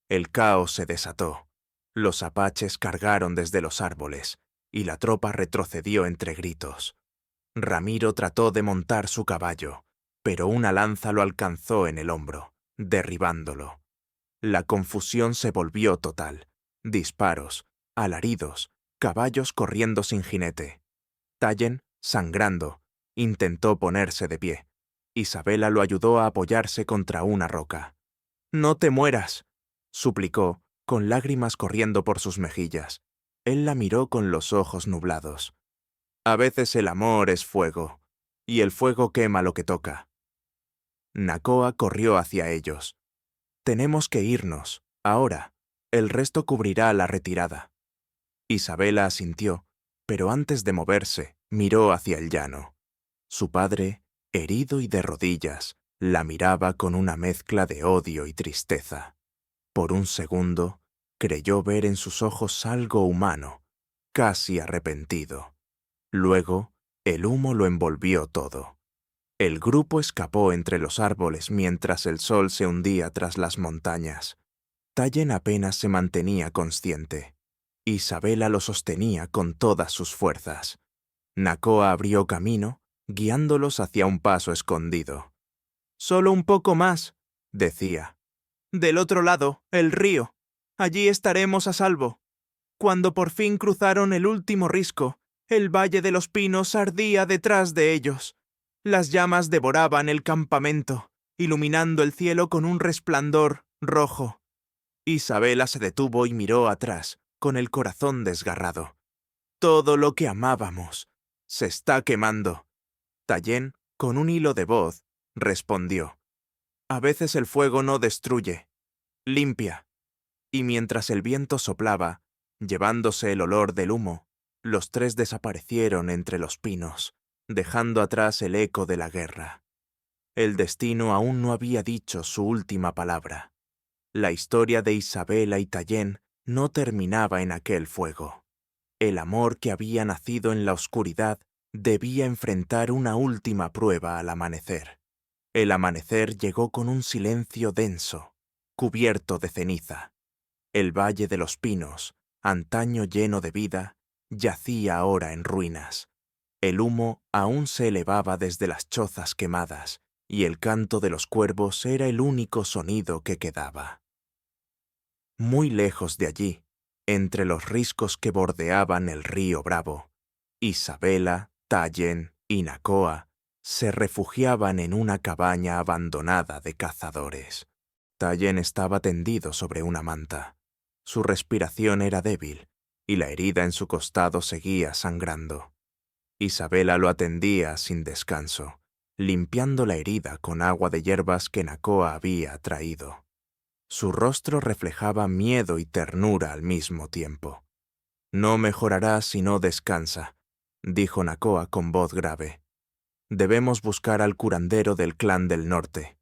El caos se desató. Los apaches cargaron desde los árboles, y la tropa retrocedió entre gritos. Ramiro trató de montar su caballo, pero una lanza lo alcanzó en el hombro, derribándolo. La confusión se volvió total. Disparos, alaridos, caballos corriendo sin jinete. Tallien, sangrando, intentó ponerse de pie. Isabela lo ayudó a apoyarse contra una roca. «No te mueras», suplicó, con lágrimas corriendo por sus mejillas. Él la miró con los ojos nublados. «A veces el amor es fuego, y el fuego quema lo que toca». Nakoa corrió hacia ellos. «Tenemos que irnos, ahora. El resto cubrirá la retirada». Isabela asintió, pero antes de moverse, miró hacia el llano. Su padre, herido y de rodillas, la miraba con una mezcla de odio y tristeza. Por un segundo, creyó ver en sus ojos algo humano, casi arrepentido. Luego, el humo lo envolvió todo. El grupo escapó entre los árboles mientras el sol se hundía tras las montañas. Tallen apenas se mantenía consciente. Isabela lo sostenía con todas sus fuerzas. Nakoa abrió camino, guiándolos hacia un paso escondido. «Solo un poco más», decía. «Del otro lado, el río. Allí estaremos a salvo». Cuando por fin cruzaron el último risco, el Valle de los Pinos ardía detrás de ellos. Las llamas devoraban el campamento, iluminando el cielo con un resplandor rojo. Isabela se detuvo y miró atrás, con el corazón desgarrado. «Todo lo que amábamos se está quemando». Tallen, con un hilo de voz, respondió. «A veces el fuego no destruye, limpia». Y mientras el viento soplaba, llevándose el olor del humo, los tres desaparecieron entre los pinos, dejando atrás el eco de la guerra. El destino aún no había dicho su última palabra. La historia de Isabela y Tallen no terminaba en aquel fuego. El amor que había nacido en la oscuridad debía enfrentar una última prueba al amanecer. El amanecer llegó con un silencio denso, cubierto de ceniza. El Valle de los Pinos, antaño lleno de vida, yacía ahora en ruinas. El humo aún se elevaba desde las chozas quemadas, y el canto de los cuervos era el único sonido que quedaba. Muy lejos de allí, entre los riscos que bordeaban el río Bravo, Isabela, Tallen y Nakoa se refugiaban en una cabaña abandonada de cazadores. Tallen estaba tendido sobre una manta. Su respiración era débil, y la herida en su costado seguía sangrando. Isabela lo atendía sin descanso, limpiando la herida con agua de hierbas que Nakoa había traído. Su rostro reflejaba miedo y ternura al mismo tiempo. «No mejorará si no descansa», dijo Nakoa con voz grave. «Debemos buscar al curandero del clan del norte».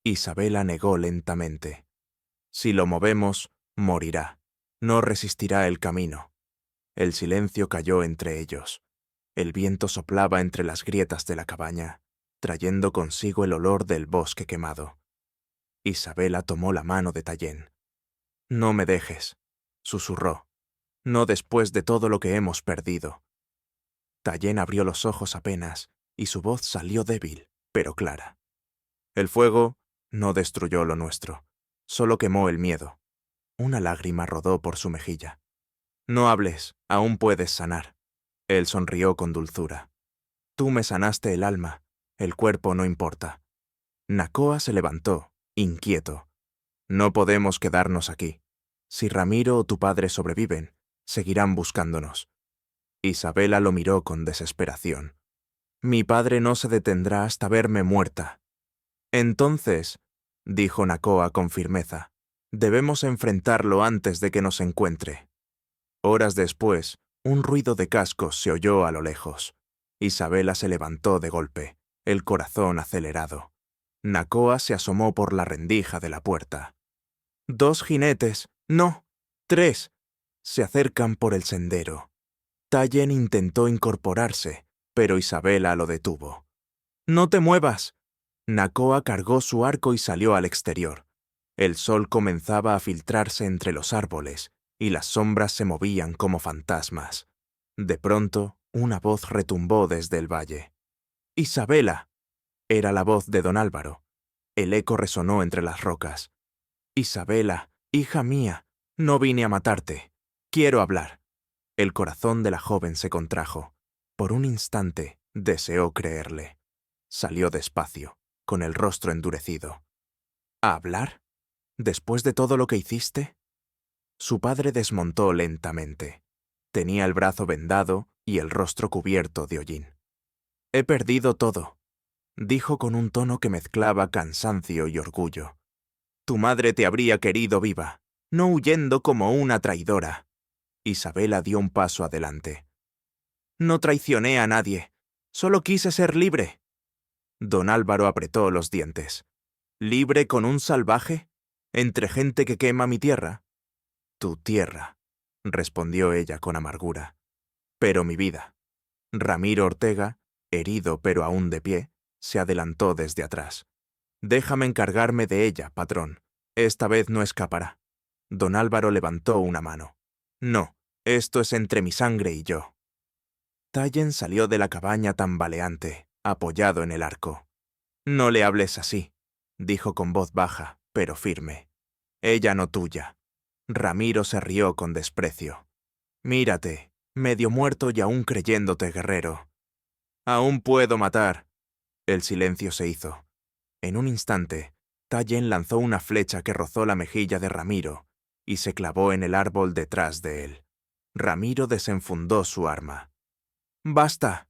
Isabela negó lentamente. «Si lo movemos, morirá. No resistirá el camino». El silencio cayó entre ellos. El viento soplaba entre las grietas de la cabaña, trayendo consigo el olor del bosque quemado. Isabela tomó la mano de Tallen. «No me dejes», susurró. «No después de todo lo que hemos perdido». Tallen abrió los ojos apenas, y su voz salió débil, pero clara. «El fuego no destruyó lo nuestro, solo quemó el miedo». Una lágrima rodó por su mejilla. «No hables, aún puedes sanar». Él sonrió con dulzura. «Tú me sanaste el alma, el cuerpo no importa». Nakoa se levantó, inquieto. «No podemos quedarnos aquí. Si Ramiro o tu padre sobreviven, seguirán buscándonos». Isabela lo miró con desesperación. «Mi padre no se detendrá hasta verme muerta». «Entonces», dijo Nakoa con firmeza, «debemos enfrentarlo antes de que nos encuentre». Horas después, un ruido de cascos se oyó a lo lejos. Isabela se levantó de golpe, el corazón acelerado. Nakoa se asomó por la rendija de la puerta. «2 jinetes, no, 3, se acercan por el sendero». Tallen intentó incorporarse, pero Isabela lo detuvo. «No te muevas». Nakoa cargó su arco y salió al exterior. El sol comenzaba a filtrarse entre los árboles, y las sombras se movían como fantasmas. De pronto, una voz retumbó desde el valle. «¡Isabela!». Era la voz de don Álvaro. El eco resonó entre las rocas. «Isabela, hija mía, no vine a matarte. Quiero hablar». El corazón de la joven se contrajo. Por un instante deseó creerle. Salió despacio, con el rostro endurecido. «¿A hablar? ¿Después de todo lo que hiciste?». Su padre desmontó lentamente. Tenía el brazo vendado y el rostro cubierto de hollín. «He perdido todo». dijo con un tono que mezclaba cansancio y orgullo. Tu madre te habría querido viva, no huyendo como una traidora. Isabela dio un paso adelante. No traicioné a nadie, solo quise ser libre. Don Álvaro apretó los dientes. ¿Libre con un salvaje? ¿Entre gente que quema mi tierra? Tu tierra, respondió ella con amargura. Pero mi vida. Ramiro Ortega, herido pero aún de pie, se adelantó desde atrás. Déjame encargarme de ella, patrón. Esta vez no escapará. Don Álvaro levantó una mano. No, esto es entre mi sangre y yo. Tallen salió de la cabaña tambaleante, apoyado en el arco. No le hables así, dijo con voz baja, pero firme. Ella no tuya. Ramiro se rió con desprecio. Mírate, medio muerto y aún creyéndote guerrero. Aún puedo matar. El silencio se hizo. En un instante, Tallen lanzó una flecha que rozó la mejilla de Ramiro y se clavó en el árbol detrás de él. Ramiro desenfundó su arma. «¡Basta!»,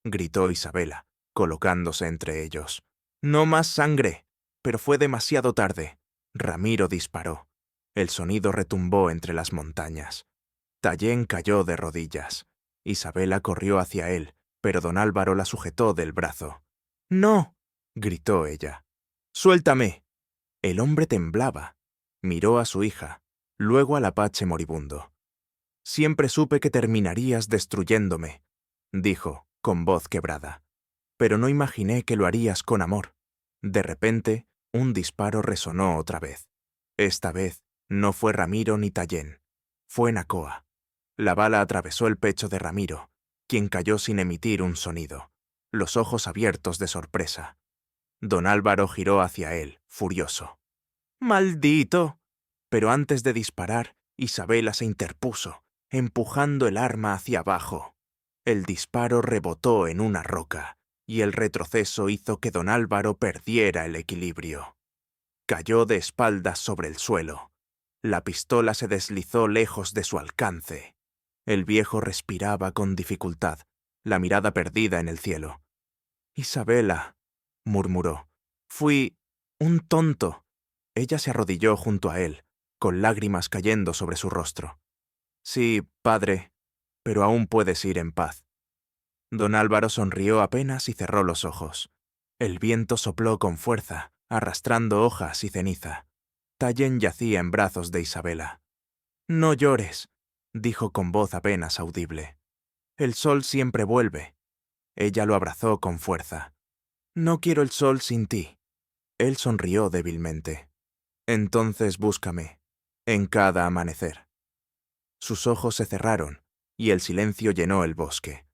gritó Isabela, colocándose entre ellos. «¡No más sangre!». Pero fue demasiado tarde. Ramiro disparó. El sonido retumbó entre las montañas. Tallen cayó de rodillas. Isabela corrió hacia él, pero don Álvaro la sujetó del brazo. «¡No!», gritó ella. «¡Suéltame!». El hombre temblaba. Miró a su hija, luego al apache moribundo. «Siempre supe que terminarías destruyéndome», dijo, con voz quebrada. «Pero no imaginé que lo harías con amor». De repente, un disparo resonó otra vez. Esta vez no fue Ramiro ni Tallen. Fue Nacoa. La bala atravesó el pecho de Ramiro, quien cayó sin emitir un sonido, los ojos abiertos de sorpresa. Don Álvaro giró hacia él, furioso. «¡Maldito!». Pero antes de disparar, Isabela se interpuso, empujando el arma hacia abajo. El disparo rebotó en una roca, y el retroceso hizo que don Álvaro perdiera el equilibrio. Cayó de espaldas sobre el suelo. La pistola se deslizó lejos de su alcance. El viejo respiraba con dificultad, la mirada perdida en el cielo. «Isabela», murmuró, «fui un tonto». Ella se arrodilló junto a él, con lágrimas cayendo sobre su rostro. «Sí, padre, pero aún puedes ir en paz». Don Álvaro sonrió apenas y cerró los ojos. El viento sopló con fuerza, arrastrando hojas y ceniza. Tallen yacía en brazos de Isabela. «No llores», dijo con voz apenas audible. «El sol siempre vuelve». Ella lo abrazó con fuerza. «No quiero el sol sin ti». Él sonrió débilmente. «Entonces búscame, en cada amanecer». Sus ojos se cerraron, y el silencio llenó el bosque.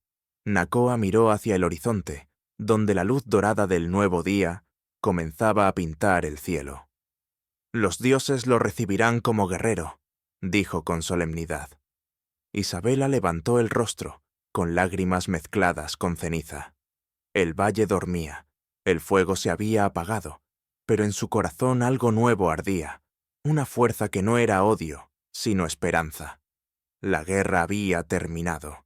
Nacoa miró hacia el horizonte, donde la luz dorada del nuevo día comenzaba a pintar el cielo. «Los dioses lo recibirán como guerrero», dijo con solemnidad. Isabela levantó el rostro, con lágrimas mezcladas con ceniza. El valle dormía, el fuego se había apagado, pero en su corazón algo nuevo ardía, una fuerza que no era odio, sino esperanza. La guerra había terminado.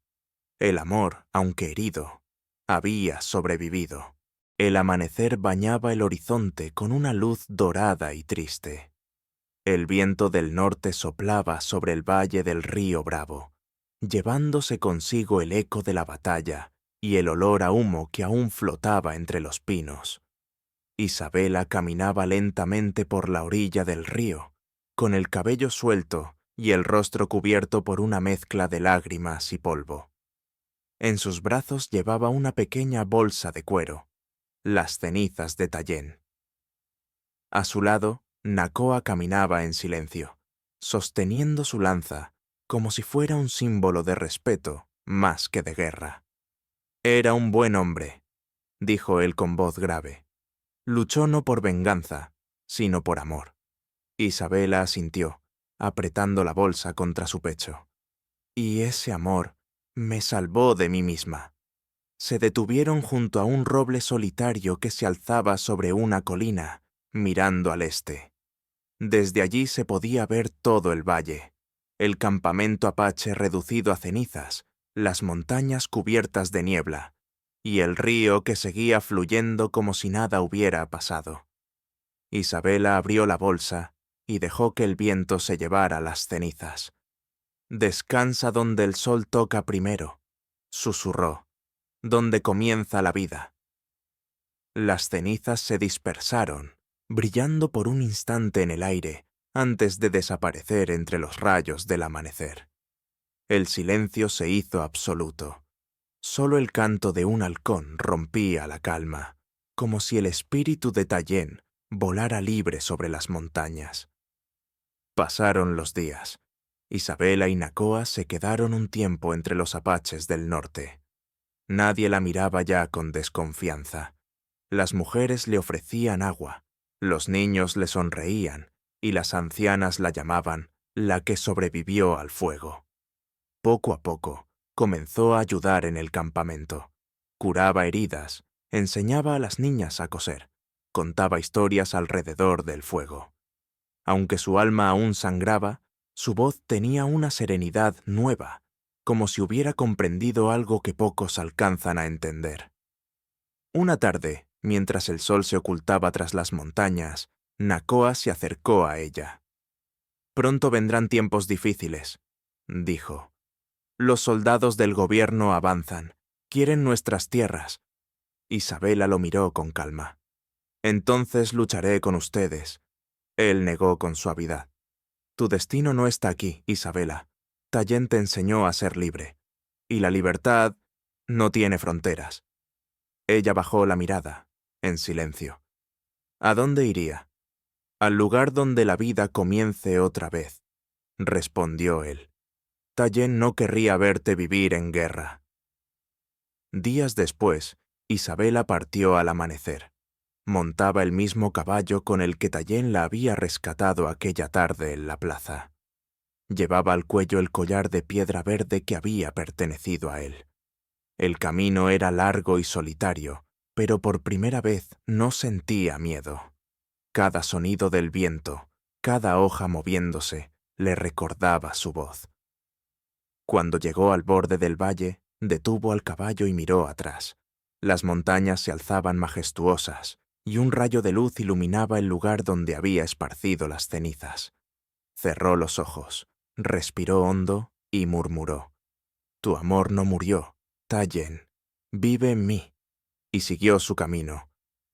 El amor, aunque herido, había sobrevivido. El amanecer bañaba el horizonte con una luz dorada y triste. El viento del norte soplaba sobre el valle del río Bravo, llevándose consigo el eco de la batalla y el olor a humo que aún flotaba entre los pinos. Isabela caminaba lentamente por la orilla del río, con el cabello suelto y el rostro cubierto por una mezcla de lágrimas y polvo. En sus brazos llevaba una pequeña bolsa de cuero, las cenizas de Tallen. A su lado, Nacoa caminaba en silencio, sosteniendo su lanza como si fuera un símbolo de respeto más que de guerra. «Era un buen hombre», dijo él con voz grave. «Luchó no por venganza, sino por amor». Isabela asintió, apretando la bolsa contra su pecho. «Y ese amor me salvó de mí misma». Se detuvieron junto a un roble solitario que se alzaba sobre una colina, mirando al este. Desde allí se podía ver todo el valle, el campamento apache reducido a cenizas, las montañas cubiertas de niebla, y el río que seguía fluyendo como si nada hubiera pasado. Isabela abrió la bolsa y dejó que el viento se llevara las cenizas. «Descansa donde el sol toca primero», susurró, «donde comienza la vida». Las cenizas se dispersaron, brillando por un instante en el aire antes de desaparecer entre los rayos del amanecer. El silencio se hizo absoluto. Solo el canto de un halcón rompía la calma, como si el espíritu de Tallien volara libre sobre las montañas. Pasaron los días. Isabela y Nacoa se quedaron un tiempo entre los apaches del norte. Nadie la miraba ya con desconfianza. Las mujeres le ofrecían agua, los niños le sonreían y las ancianas la llamaban la que sobrevivió al fuego. Poco a poco, comenzó a ayudar en el campamento. Curaba heridas, enseñaba a las niñas a coser, contaba historias alrededor del fuego. Aunque su alma aún sangraba, su voz tenía una serenidad nueva, como si hubiera comprendido algo que pocos alcanzan a entender. Una tarde, mientras el sol se ocultaba tras las montañas, Nacoa se acercó a ella. «Pronto vendrán tiempos difíciles», dijo. «Los soldados del gobierno avanzan, quieren nuestras tierras». Isabela lo miró con calma. «Entonces lucharé con ustedes». Él negó con suavidad. «Tu destino no está aquí, Isabela. Tallien te enseñó a ser libre. Y la libertad no tiene fronteras». Ella bajó la mirada, en silencio. «¿A dónde iría?» «Al lugar donde la vida comience otra vez», respondió él. «Tallien no querría verte vivir en guerra». Días después, Isabela partió al amanecer. Montaba el mismo caballo con el que Tallien la había rescatado aquella tarde en la plaza. Llevaba al cuello el collar de piedra verde que había pertenecido a él. El camino era largo y solitario, pero por primera vez no sentía miedo. Cada sonido del viento, cada hoja moviéndose, le recordaba su voz. Cuando llegó al borde del valle, detuvo al caballo y miró atrás. Las montañas se alzaban majestuosas, y un rayo de luz iluminaba el lugar donde había esparcido las cenizas. Cerró los ojos, respiró hondo y murmuró: «Tu amor no murió, Tallien, vive en mí», y siguió su camino.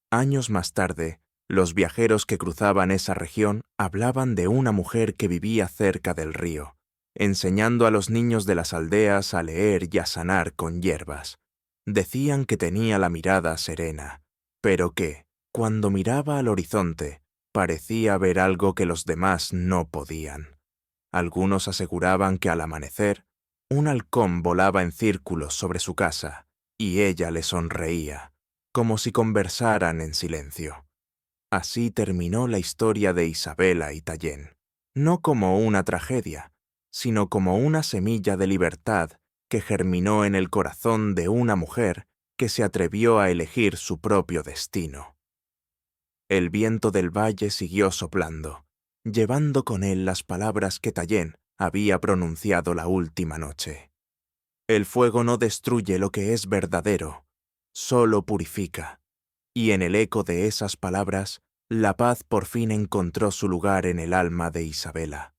Años más tarde, los viajeros que cruzaban esa región hablaban de una mujer que vivía cerca del río, enseñando a los niños de las aldeas a leer y a sanar con hierbas. Decían que tenía la mirada serena, pero que, cuando miraba al horizonte, parecía ver algo que los demás no podían. Algunos aseguraban que al amanecer, un halcón volaba en círculos sobre su casa, y ella le sonreía, como si conversaran en silencio. Así terminó la historia de Isabela y Tallien, no como una tragedia, sino como una semilla de libertad que germinó en el corazón de una mujer que se atrevió a elegir su propio destino. El viento del valle siguió soplando, llevando con él las palabras que Tallien había pronunciado la última noche. El fuego no destruye lo que es verdadero, solo purifica. Y en el eco de esas palabras, la paz por fin encontró su lugar en el alma de Isabela.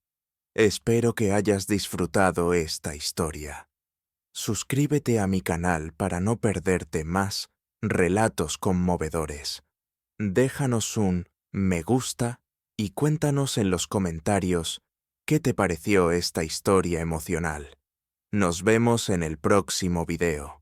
Espero que hayas disfrutado esta historia. Suscríbete a mi canal para no perderte más relatos conmovedores. Déjanos un me gusta y cuéntanos en los comentarios qué te pareció esta historia emocional. Nos vemos en el próximo video.